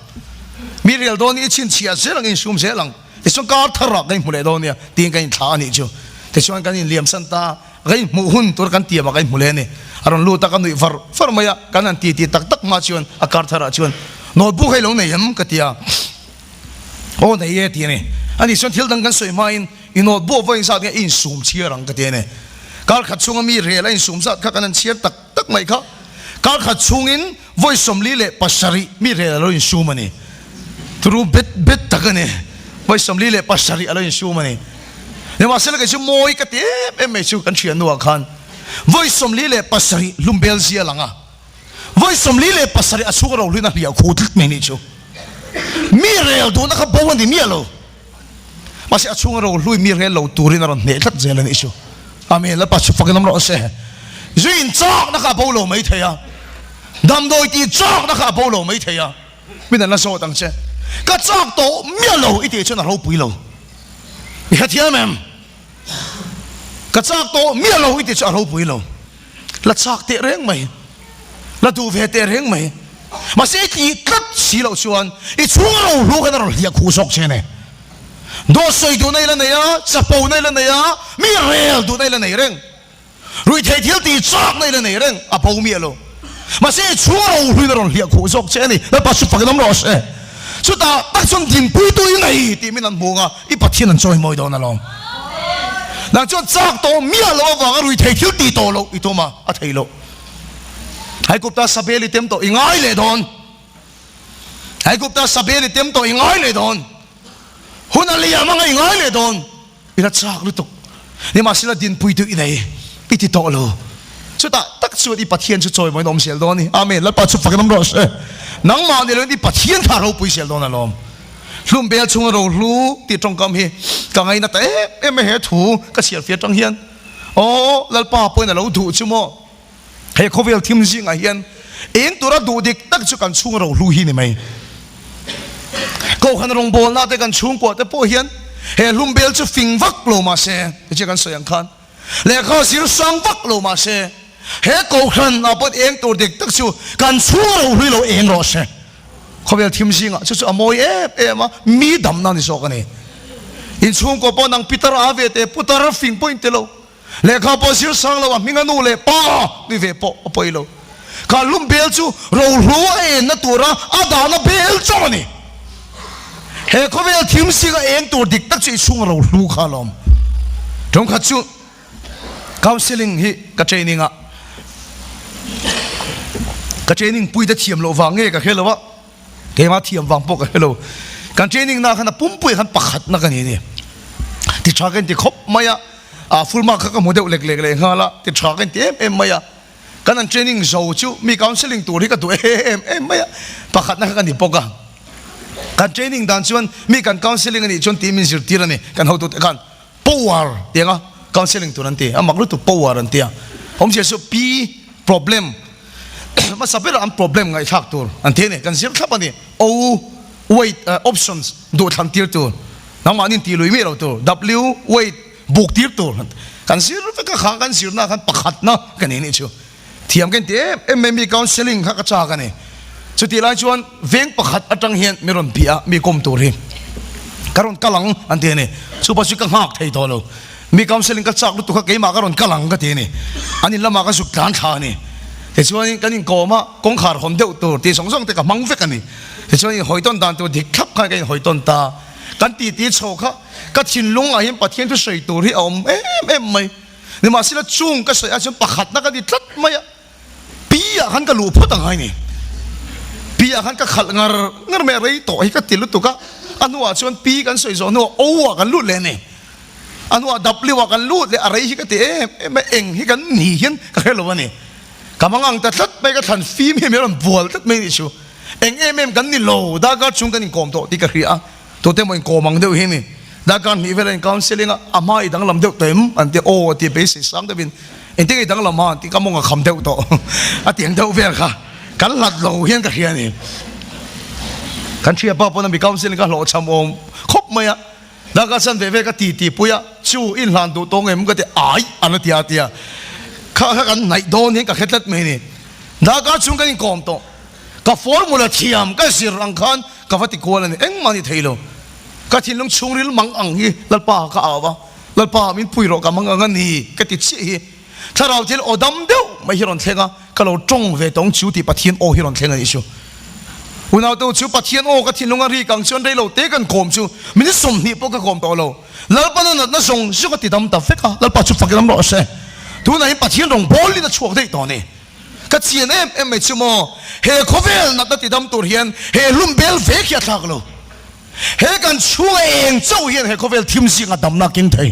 mi rel do ni chin chia se lang in sum se lang te chuan ka thara kai mu le do ne ti kan tha ni chu te chuan kan in liam san ta kai mu hun tur kan ti ma kai mu le ne aron lu ta kan nui far maya kan an ti tak ma chuan akar thara chuan notebook hai lo nei ham ka tia o nei ye ti ne ani chuan thil dang kan soi ma in notebook vai sa in sum chia rang ka ti ne kal khat chung mi re la in sum sa kha kan an chia tak mai kha kal khat chung in voice som li le pasari mi re lo in sum ani tru bet tak ne voice som li le pasari alo in sum ani ne ma sel ka chu moi ka te em me chu kan thian nu khan voice som li le pasari lumbel zia langa voice som li le pasari asu ro lina lia khotik me ni chu mi rel do na ka bo ni mi alo ma se asu ro lui mi rel lo turin ron ne tlat zel ni chu amen la pa chu fakinam ro se zin chak na ka bo lo mai theya dam doi ti chak na ka bo lo mai theya mi na so tang che ka chak to mi alo i te chu na ro pui lo ni ha thiam em ka chak to mi alo i te chu ro pui lo la chak te reng mai la du ve te reng mai ma se ti kat si lo chuan i chung ro lu ka ro lia khu sok che ne do soi du nei la nei ya sa po nei la nei ya mi rel du nei la nei reng rui the thil ti chak nei la nei reng a po mi alo ma se chung ro lu ro lia khu sok che ni la pa su fa nam ro se chu ta tak chon din pui tu nei ti min an bunga i pathian an choi moi do na lo nang chuan chak to mi alo wa rui the thil ti to lo i to ma a thei lo hai kupta sabeli tem to ingai le don hai kupta sabeli tem to ingai le don huna liya mga ingai le don ila chak lu tok ni masila din pui tu inai iti to lo chuta tak chu di pathian chu choi moi nom sel don ni amen la pa chu fakinam ro se nang ma ni lo di pathian tha ro pui sel don na lom hlum bel chung ro lu ti trong kam hi ka ngai na te em he thu ka sial fia tang hian o lal pa poi na lo thu chu mo he khovel thim jing a hian eng tura du dik tak chu kan chung ro lu hi ni mai ko khan rong bol na te kan chung ko te po hian he lum bel chu fing vak lo ma se che kan soyang khan le kha sir sang vak lo ma se he ko khan apot eng tur dik tak chu kan chung ro hui lo eng ro se khovel thim jing a chu chu amoi ma mi dam na ni so ka ni in chung ko po nang pitar ave te putar fing point te lo le kha po sir sang lo mi nga nu le pa ni ve po poi lo ka lum bel chu ro ru e na tura ada na bel cho ni he ko vel thim si ga eng tur dik tak chi chung ro lu kha lom trong kha chu counseling hi ka training pui da thiam lo wang nge ka helo wa ke ma thiam wang po ka helo kan training na khana pum pui khan pakhat na ka ni ti chagen ti khop maya full mark ka model lek ngala ti thagen ti em maya kan training zo chu mi counseling tur hi ka tu em maya pakhat na ka ni poka kan training dan chuan mi kan counseling ani chon ti min sir tirani kan ho tu kan power tenga counseling tur an ti amak lu tu power an ti om se so p problem ma sabela am problem ngai thak tur an the ne kan sir thapani o wait options do tham tir tur nang manin ti lui mi ro tur w wait buk tir tur kan sir ka kha kan sir na kan pakhat na kan ni chu thiam kan te em mi counseling kha ka cha kan ni จุดที่ไรชวนเวียงประคัดอัตรังเฮียนมีรอนเบียมีกลมตัวเรียการอนกลังอันเดียนี่สุภาษิตกังหักไทยตัวเรามีคำเสนอกระจักลุตุขเกี่ยมาการอนกลังก็เดียนี่อันนี้ละมาก็สุดการชานี่แต่ชวนนี้กันนี่โกมากงขาดคนเดียวตัวที่สองแต่กับมังเฟกันนี่แต่ชวนนี้หอยต้นตาตัวที่ขับใครกันหอยต้นตากันตีโชกก็ชินลุงอาเห็นปะเทียนทุสวยตัวที่เอาไม่นี่มาสิละจุงก็สวยอาจจะประคัดนักกันที่ทัดไม่ปีอะขันก็หลูพอตั้งไงนี่ปีอะขันก็ขัดงาไม่อะไรต่อให้ก็ติดลุตุกะอันว่าชวนปีกันสวยๆนัวโอ้กันลุดเลยนี่อันว่าดับเรียกว่ากันลุดเลยอะไรที่ก็ติไม่เองที่กันหนีเห็นก็แค่รู้ว่านี่กำลังแต่ทัดไปก็ทันฟิล์มเห็นไม่รู้บัวทัดไม่ได้ชัวเองกันนี่โลดาก็จุงกันนี่กอมโตที่ก็คือตัวเต็มมันโกมังเดียวเห็นนี่ดาการมีเวลาในการเซลิงอามาอีดังลำเดียวเต็มอันที่โอ้ที่ไปสิสังเดบินอันที่อีดังลำมาที่ก็มองกับคำเดียวโตอันที่เดียวเวลค่ะกันหลัดโลเห็นก็เห็นนี่กันเชียร์ป้าปนมีการเซลิงก็โลชามอมครบไหมอะดาการสันเวก็ตีปุยะชูอินหลันดูตรงเอ็มก็จะอายอันนั้นที่อาข้ากันไหนโดนเห็นก็เห็นไม่นี่ดาการจุงกันนี่กอมโตก็ฟอร์มูลาเทียมก็สิรังคันก็ฟัดติโกลันนี่เอ็งมันนี่เทโลก็ทิ้งลงชุงริลมังอังฮีลัลป้าก็เอาวะลัลป้ามินปุยโรกับมังอังนี่ก็ติดชี้ถ้าเราที่เราดำเดียวไม่ฮิรอนเทงะก็เราจงเวทงจูติปะเทียนโอฮิรอนเทงะนี่ชูวันเอาตัวจูปะเทียนโอก็ทิ้งลงอารีกังชวนได้เราเตะกันโคมชูมินสมนี่พวกก็โคมตัวเราลัลป้านั่นน่ะส่งชูก็ติดดำตับเฟกะลัลป้าชุบฟักดำรอเซ่ตัวนั้นปะเทียนลงบอลลี่น่ะช่วงได้ตอนนี้ก็เชียนไม่ชิโมเฮโคเวลนัดติดดำตัวเฮียนเฮลุ่มเบลเฟกยาทักเราเฮกันช่วยเองเจ้าเฮียนเฮโคเวลทีมสิงห์ดำนักยิ่งไทย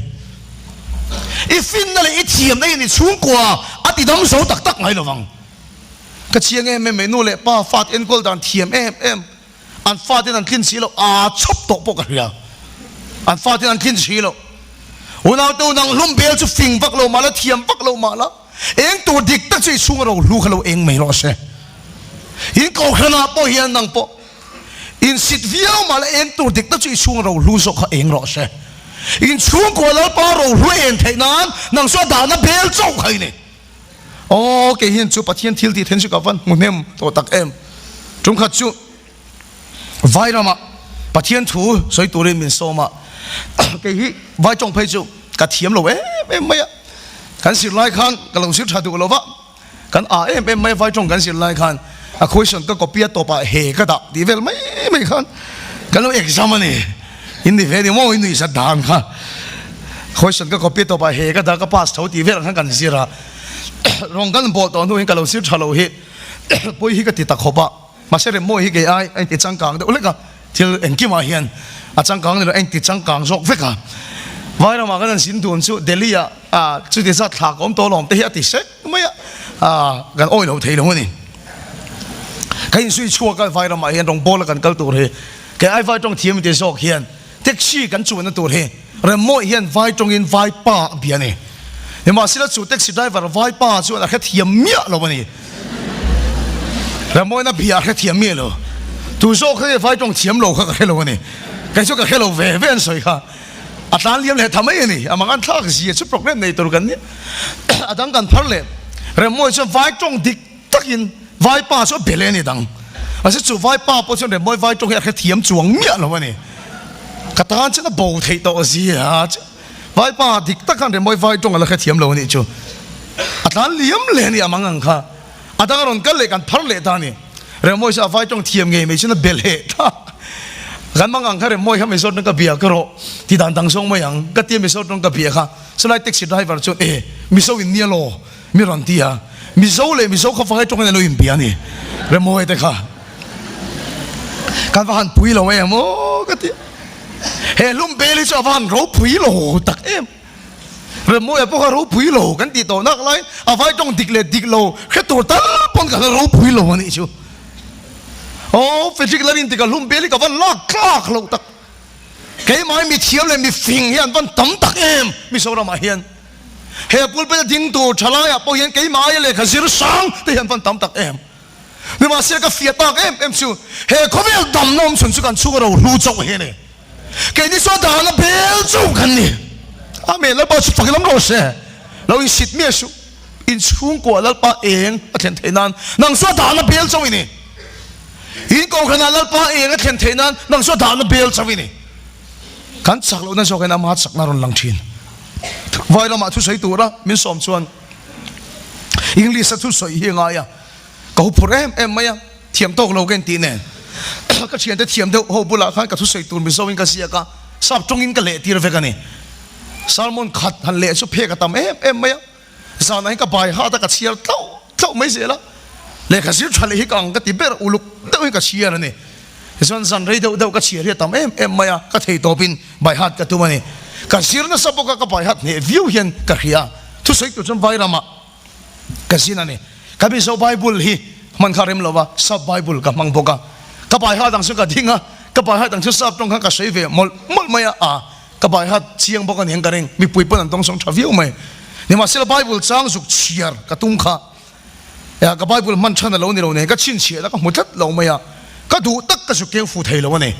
อีฟินนั่นเลยอีเทียมได้นี่ช่วงกว่าอติดำโสตักไงระวังก็เชียงไม่นู่นเลยป้าฟาดเอ็นกอลดันเทียมอันฟาดที่นั่นขึ้นสีเราชอบตกปกติอันฟาดที่นั่นขึ้นสีเราวันเอาตัวนั่งลุ่มเบลจะฟิงปักเรามาแล้วเทียมปักเรามาแล้วเองตัวดิกตั้งใจช่วงเราลูกเราเองไม่รอดเสียยิงเขาขนาดปอเฮียนนังปออินสิทธิ์วิวมาแล้วเองตัวดิกตั้งใจช่วงเราลูกสกเขาเองรอดเสียอินช่วงกว่าแล้วป้าเรารู้เองเท่านั้นนังสวดด่านะเบลเจ้าใครเนี่ยโอเคเห็นจูปะเทียนทิลที่เห็นสุกับวันมุนเอ็มตัวตักเอ็มจงขัดจูไวรามาปะเทียนถูสวยตัวเรียนมินโซมาเกฮิไวจงไปจูกระเทียมเราไม่กันสิไลคันกันลงสิชาดูเราวะกันไม่ไฟจงกันสิไลคันคุยส่วนก็เปียตัวปะเฮก็ดับดีเวลไม่คันกันเราเอกซ์มันนี่อินดีเวลนี่มองอินดีสัตดานค่ะคุยส่วนก็เปียตัวปะเฮก็ดับก็พาสเท่าดีเวลทั้งกันสิระรองกันบอกตอนนู้นกันเราสิชาเราเฮปุยฮิก็ติดตะขบะมาเสร็จมวยฮิกไอ้ติดจังกังเดี๋ยวเล็กอะที่เอ็นกิมาเฮียนจังกังเนี่ยเอ็นติดจังกังจอกเฟกะไว้เรามากันสินทุนสู้เดลี่จุดที่สัตว์ถากอมตัวหลอมเตะติเสกไม่กันอ้อยเราเทลงนี่ใครช่วยชัวกันไฟเรามาเห็นตรงโบแล้วกันก็ตัวเฮแกไอ้ไฟตรงเทียมมันจะโซกเฮียนเท็กซี่กันชวนนั่นตัวเฮเริ่มมวยเฮียนไฟตรงอินไฟป้าเบียนี่เดี๋ยวมาสิละจู่เท็กซี่ไดรเวอร์ไฟป้าชวนแค่เทียมเมียเราวันนี้เริ่มมวยน่ะเบียแค่เทียมเมียเราตัวโซกแค่ไฟตรงเทียมเราแค่เราวันนี้แกชวนแค่เราเว่นสวยค่ะอาจารย์เลี้ยงเลยทำไมนี่มังกันทักเสียชุดโปรแกรมในตัวกันนี่อาจารย์กันพันเลยเรื่องมวยชนไฟจงดิกตักอินไฟป้าชนเปลี่ยนนี่ดังอาจจะจู่ไฟป้าพอชนเรื่องมวยไฟจงแค่เทียมจวงเมียเราวันนี้กระตานฉันน่ะโบเทตัวเสียไฟป้าดิกตักกันเรื่องมวยไฟจงอะไรแค่เทียมเรานี่จู่อาจารย์เลี้ยงเลยนี่มังกันค่ะอาจารย์กันกันเลยกันพันเลยตานี่เรื่องมวยชนไฟจงเทียมไงไม่ใช่น่ะเบลเฮกันบางอันเขาเรียกมวยเขาไม่สดนั่งกับเบียร์ก็รอที่ด่านต่างส่งมาอย่างก็เตรียมไม่สดนั่งกับเบียร์ค่ะสไลด์แท็กซี่ไดรเวอร์ชนมิโซอินเนียโลมิรันตีอะมิโซเลยมิโซเขาฟังให้ตรงนั้นเราอินเบียร์นี่เรื่องมวยแต่ค่ะการฟังปุ๋ยเราโมก็ที่เฮลุ่มเบลิชาฟังเราปุ๋ยโลตักเรื่องมวยพวกเราปุ๋ยโลกันตีโตนักไรเอาไว้ตรงดิกเลยดิกโลแค่ตัวตั้งปนกันเราปุ๋ยโลนี่ชูโอ้ฟิสิกส์แล้วนี่ติดกับลุ่มเบลิกับวันลากคลากเราตักแกไม่มีเทียมเลยมีฟิงเฮียนวันตั้มตักมีโซรามาเฮียนเฮปุลเป็นดิ้งตัวชะลายอ่ะพอเฮียนแกไม่เลยขจิรสังแต่เฮียนวันตั้มตักนี่มาเสียกับเฟียตักชูเฮเขาไม่เอาดำน้ำส่วนสุกันสู้เรารู้จักเฮียนแกนี่สวดด่านะเบลจูกันนี่อาเมนแล้วพอสุดฝักล้ำเราเสียเราอินสิทธิ์เมียชูอินช่วงกว่าแล้วป้าเองอาจารย์เทนันนังสวดด่านะเบลจูนี่ in ko khana lal pa e nga thlen theinan nang so da na bel chawini kan chaklo na so kana ma chakna ron lang thin vai la ma thu sei tura min som chuan English thu soi hi nga ya ka hu phur em maya thiam tok lo gen ti ne ka chian te thiam de ho bula khan ka thu sei tur mi so in ka sia ka sap tong in ka le tir ve ka ni salmon khat han le chu phe ka tam em maya sa nai ka bai ha ta ka chiar tau mai se la le ka sir thale hi kang ka ti ber uluk tau ka chiar ne son san rei dau ka chiar hi tam em maya ka thei topin bai hat ka tu mani ka sir na sapo ka bai hat ne view hian ka khia thu sei tu chon vai rama ka sin ne ka bi so bible hi man kharem lova sab bible ka mang boka ka bai ha dang su ka dinga ka bai ha dang su sab tong ka sei ve mol maya a ka bai ha chiang boka neng ka reng mi pui pon tong song thaviu mai ni ma sila bible chang suk chiar ka tung kha ya ka bible man chana lo ni lo ne ka chin chia la ka mutat lo maya ka du tak ka su keng fu thei lo ne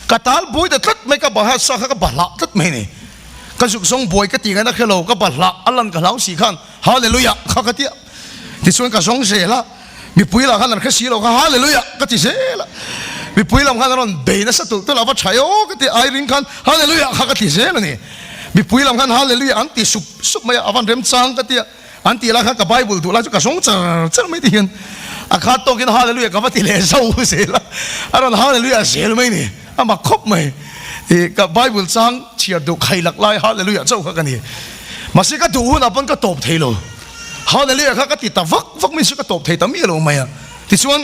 ka tal boy da tat mai ka bai ha sa ka bala tat mai ne ka suk song boy ka ti ga na khelo ka bala alan ka lau si khan hallelujah kha ka ti ti suan ka song se la mi pui la khan ka si lo ka hallelujah ka ti se la mi pui lam khan ron be na sa tu la ba chayo ka ti ai ring khan hallelujah kha ka ti se la ni mi pui lam khan hallelujah anti sup mai avan rem chang ka ti anti la kha ka bible tu la chu ka song char mai ti hian a kha to kin hallelujah ka ba ti le so se la aron hallelujah se mai ni ama khop mai ka bible chang chiar du khai lak lai hallelujah chau kha ka ni masi ka du na pon ka top thei lo hallelujah kha ka ti ta vak mi su ka top thei ta mi lo mai ti chuan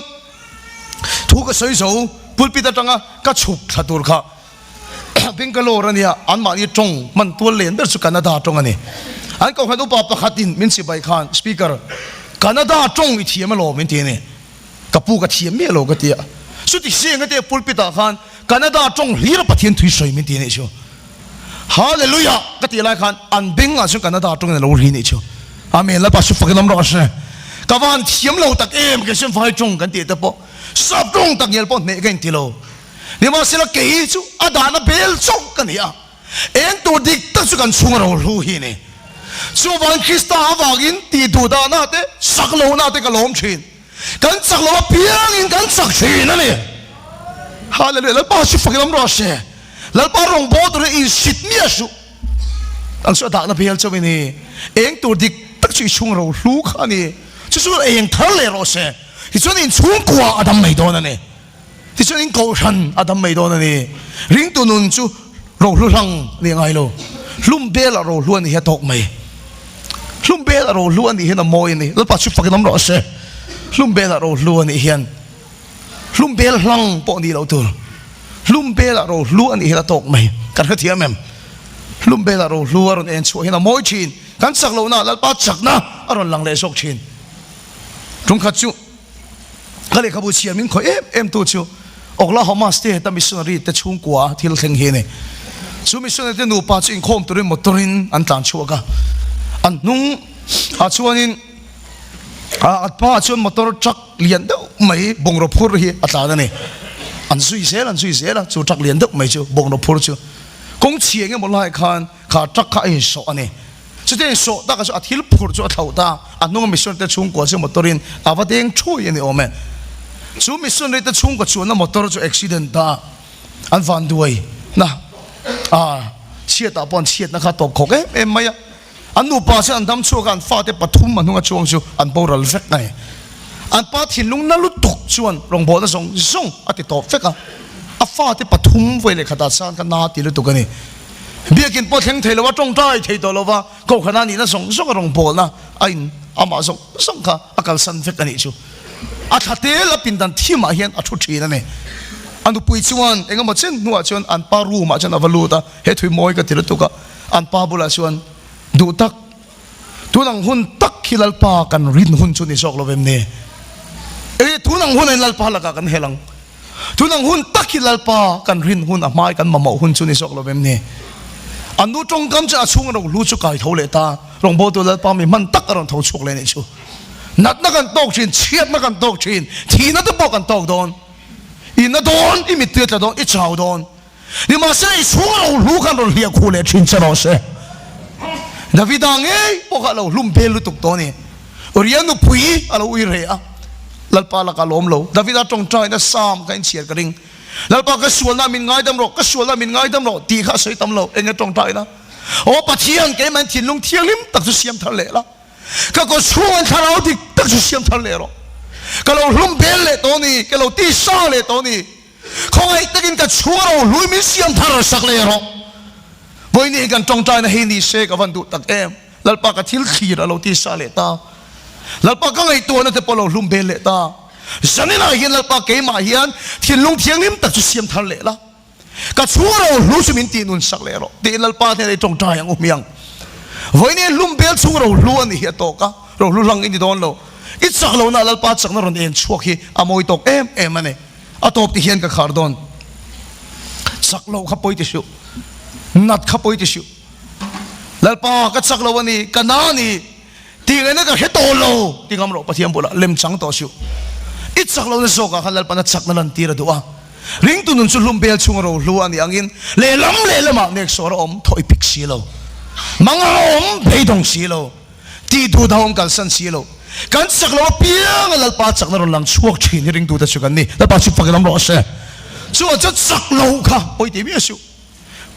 thu ka soi so pulpit atanga ka chup thatur kha Bangalore ania an ma ni tong man tual len ber chu Canada tong ani an ko khadu pa pakhatin min si bai khan speaker Canada tong I thiam lo min ti ni kapu ka thiam me lo ka tia su ti se nga te pulpit khan Canada tong hlir pathian thui soi min ti ni chu hallelujah ka ti lai khan an bing a chu Canada tong lo ri ni chu amen la pa su fakinam ro she ka van thiam lo tak em ke sem vai tong kan ti ta po sap tong tak yel po ne gen ti lo ni ma sila ke chu adana bel chong kan ya en to dik ta chu kan chung ro lu hi ni chu van krista awagin ti du da na te saklo na te ka lom chin kan saklo piang in kan sak chin ani hallelujah la pa su fakinam ro she la pa rong bo to in sit mi asu ang so da na bel chong ni en to dik tak chu chung ro lu kha ni chu su en thar le ro she hi chu in chung kwa adam mai do na ni ti chuan in ko than adam mai don ani ring tu nun chu ro hlu hlang ni ngai lo hlum bel a ro hlu ani he tok mai hlum bel a ro hlu ani he na moi ni lo pa chu fakinam ro se hlum bel a ro hlu ani hian hlum bel hlang po ni lo tur hlum bel a ro hlu ani he la tok mai kan kha thiam em hlum bel a ro hlu aron en chu he na moi chin kan sak lo na lal pa chak na aron lang le sok chin tung kha chu kale khabu chian min kho em tu chu Oklahoma State ta missionary te chung kwa thil theng hi ne chu missionary te nu pa chu in khom turin motorin an tlan chuaka an nung a chuanin a pa chu motor truck lian deuh mai bongro phur hi atla da ne an sui sel chu truck lian deuh mai chu bongro phur chu kong chieng em molai khan kha truck kha in so ane chu te so ta ka chu athil phur chu athau ta an nung missionary te chung kwa chu motorin awateng chui ani ome chu missionary te chung ka chu na motor chu accident da an van duai na chiat a pon chiat na kha top khok em maya an nu pa se an dam chu kan fa te pathum manunga chuang chu an boral vek nai an pa thinlung na lu tok chuan rong bo da song ati top vek a fa te pathum voi le khata san ka na ti lu tu kani biakin po theng thelo wa tong tai thei to lova ko khana ni na song rong bol na ain ama song kha akal san vek ani chu a thate la pindan thima hian a thu thina ne anu pui chuan enga ma chen nuwa chuan an pa ru ma chan avaluta he thui moi ka tir tuka an pa bula chuan du tak tunang hun tak khilal pa kan rin hun chu ni sok lovem ne tunang hun en lal pa la ka kan helang tunang hun tak khilal pa kan rin hun a mai kan mamau hun chu ni sok lovem ne anu tong kam cha chung ro lu chu kai thole ta rong bo tu lal pa mi man tak aron tho chuk le ne chu nat na kan tok chin chiat na kan tok chin thi na to pok kan tok don in na don I mit ta don I chau don ni ma se I chu ro lu kan ro lia khu le chin cha ro se David ang pok alo lum bel lu tuk to ni orian nu pui alo ui re a lalpa la kalom lo Davida tong trai na sam ka in chiat ka ring lalpa ka sual na min ngai dam ro ka sual na min ngai dam ro ti kha sei tam lo enge tong trai na o pathian ke man thin lung thiang lim tak su siam thar le la ka ko chuan tharau dik tak su siam thar le ro ka lo hlum bel le to ni ka lo ti sa le to ni khong ai takin ka chuaro lui mi siam thar sak le ro voi ni kan tong trai na hi ni se ka van du tak em lalpa ka thil khira lo ti sa le ta lalpa ka ngai to na te polo hlum bel le ta zanina hian lalpa ke ma hian thin lung thiang lim tak su siam thar le la ka chuaro lu su min ti nun sak le ro ti lalpa te tong trai ang umiang voi ni hlum bel chung ro lu ani hi to ka ro lu lang in don lo it sak lo na lalpa chak na ron en chuak hi amoi tok em ane atop ti hian ka khar don sak lo kha poi ti su nat kha poi ti su lalpa ka chak lo ani kanani ti ngai na ka he to lo ti ngam ro pathiam bula lem chang to su it sak lo na so ka lalpa na chak na lan ti ra duwa ring tu nun chu hlum bel chung ro lu ani angin le lama nek so ro om thoi pik si lo manga om beidong si lo ti du da om kal san si lo kan chak lo piang lalpa chak na ron lang chuak thin ring tu da chu kan ni lalpa chu pakilam ro se chu cha chak lo kha oi ti mi su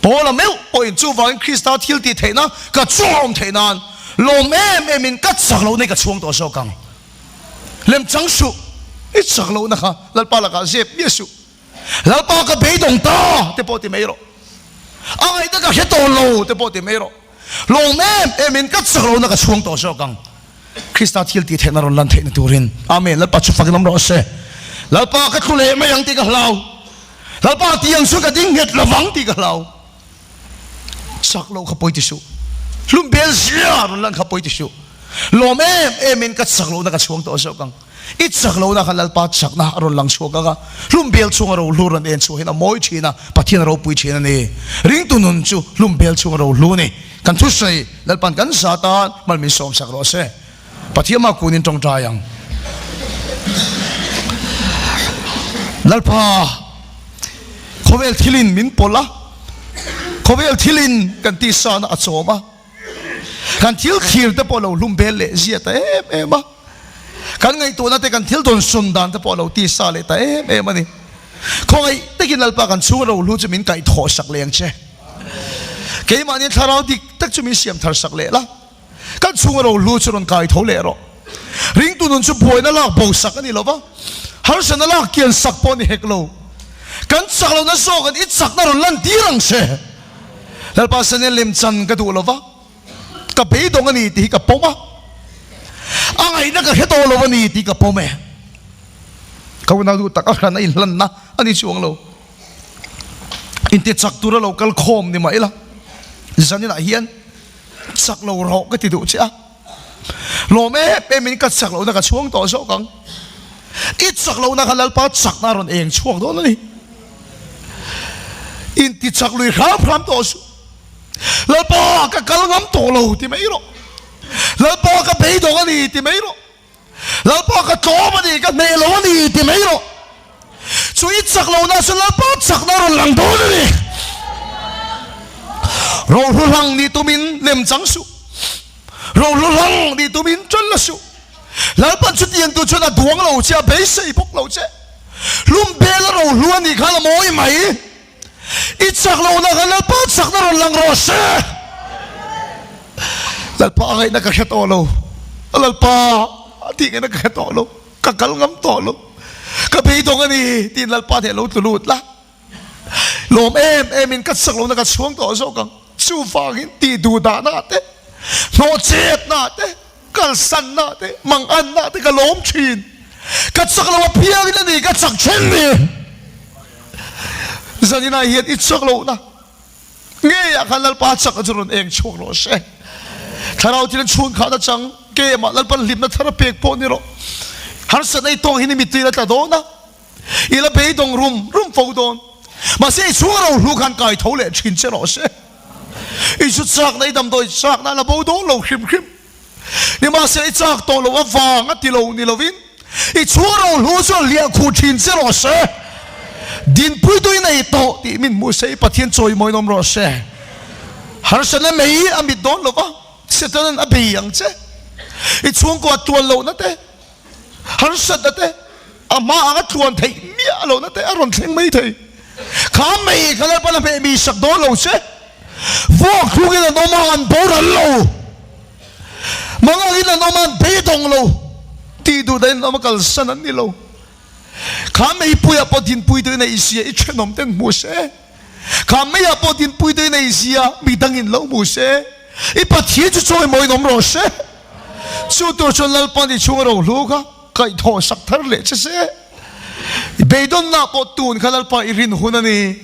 pola meu oi chu wang krista thil ti theina ka chom theinan lo me min ka chak lo nei ka chuang to so kang lem chang su i chak lo na kha lalpa la ka zep mi su lalpa ka beidong ta te po ti mai ro ai da ka he to lo te po ti mai ro lo me min ka chak lo na ka chuang to so kang krista thil ti theina ron lan theina turin amen lalpa chu pakilam ro se lalpa ka khule me yang ti ka hlau lalpa ti yang su ka ding het lawang ti ka hlau sak lo kha poi ti su lum bel sia ron lan kha poi ti su lo me min ka sak lo na ka chuang to so kang it sak lo na kha lalpa chak na ron lang chu ka lum bel chung ro lu ron en chu hina moi china pathian ro pui china ni ring tu nun chu lum bel chung ro lu ni kan thu sei lalpan kan satan mal min som sak ro se pathiam ma kunin tong tayang lalpa khovel thilin min pola khovel thilin kan ti san a choma kan thil khir te polo lum bel le zia ta em kan ngai to na te kan thil don sun dan te polo ti sa le ta em ani khoi te kin lalpa kan chu ro lu chu min kai tho sak leng che ke ma ni tharau dik tak chu min siam thar sak le la kan chu ro lu chu ron kai tho le ro ring tu nun chu boi na la bo sak ani lo ba har san na la kian sak po ni hek lo kan sak lo na so kan it sak na ron lan ti rang se lalpa san lim chan ka du lo ba ka be dong ani ti ka po ma angai na ka he to lo ani ti ka po me ka na du tak a na in lan na ani chuang lo in te chak tu ra lo kal khom ni mai la zan na hian chak lo ro ka ti du cha lo me pe min ka chak lo na ka chuang to so kang it chak lo na ka lalpa chak na ron eng chuang do na ni in ti chak lui kham to su lalpa ka kalngam to lo ti mai ro lalpa ka be do ani ti mai ro lalpa ka to ma ni ka me lo ani ti mai ro chu it chak lo na su lalpa chak na ron lang do ni ro ru lang ni tu min lem chang su ro ru lang ni tu min chon la su lalpa chu tiang tu chona duang lo cha be sei bok lo che lum bel ro lu ani khala moi mai it sak lo na ka lalpa sak na ron lang ro se lalpa ngai na ka kheto lo lalpa ti ngai na ka kheto lo ka kal ngam to lo ka be dong ani tin lalpa the lo tu lut la lom em in ka sak lo na ka chuang to so kang chu fang in ti du da na te no chet na te kal san na te mang an na te ka lom chin ka sak lo piang na ni ka sak chen ni zanina hiat it sak lo na nge ya kan lalpa sak a jurun eng chuak lo se tharau tin chun kha da chang ke ma lalpan lim na thara pek po ni ro har sa nei tong hin mi ti la ta do na ila be dong rum fo don ma se chu ro lu khan kai tho le chin che ro se i chu chak nei dam doi chak na la bo do lo khim ni ma se chak to lo wa nga ti lo ni lovin i chu ro lu so lia khu chin che ro se din pui doi nei to ti min mu se pathian choi moi nom ro se har sa na mei amit don lo ba se tan a be yang che i chung ko tuan lo na te har sa da te ama anga thuan thei mia lo na te aron thleng mai thei kham mei khalar pana me mi sak do lo che vo khugin no man boran lo mangin no man be dong lo ti du den no makal sanan ni lo kham mei puya podin pui de na isia I chenom ten mu se kham mei podin pui de na isia mi dangin lo mu se I pathie chu choi moi nom ro se chu tur chon lal pan di chung ro lu ka kai tho sak thar le che se beidon na po tun khalal pa irin hunani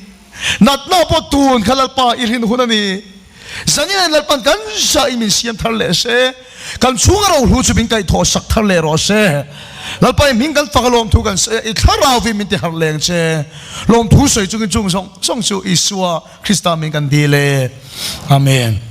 nat na po tun khalal pa irin hunani zanin lal pan kan sa imin siam thar le se kan chung ro lu chu bin kai tho sak thar le ro se lal pa min kan fakalom thu kan se I tharaw vi min te har leng che lom thu soi chung chung song chu isua krista min kan dile amen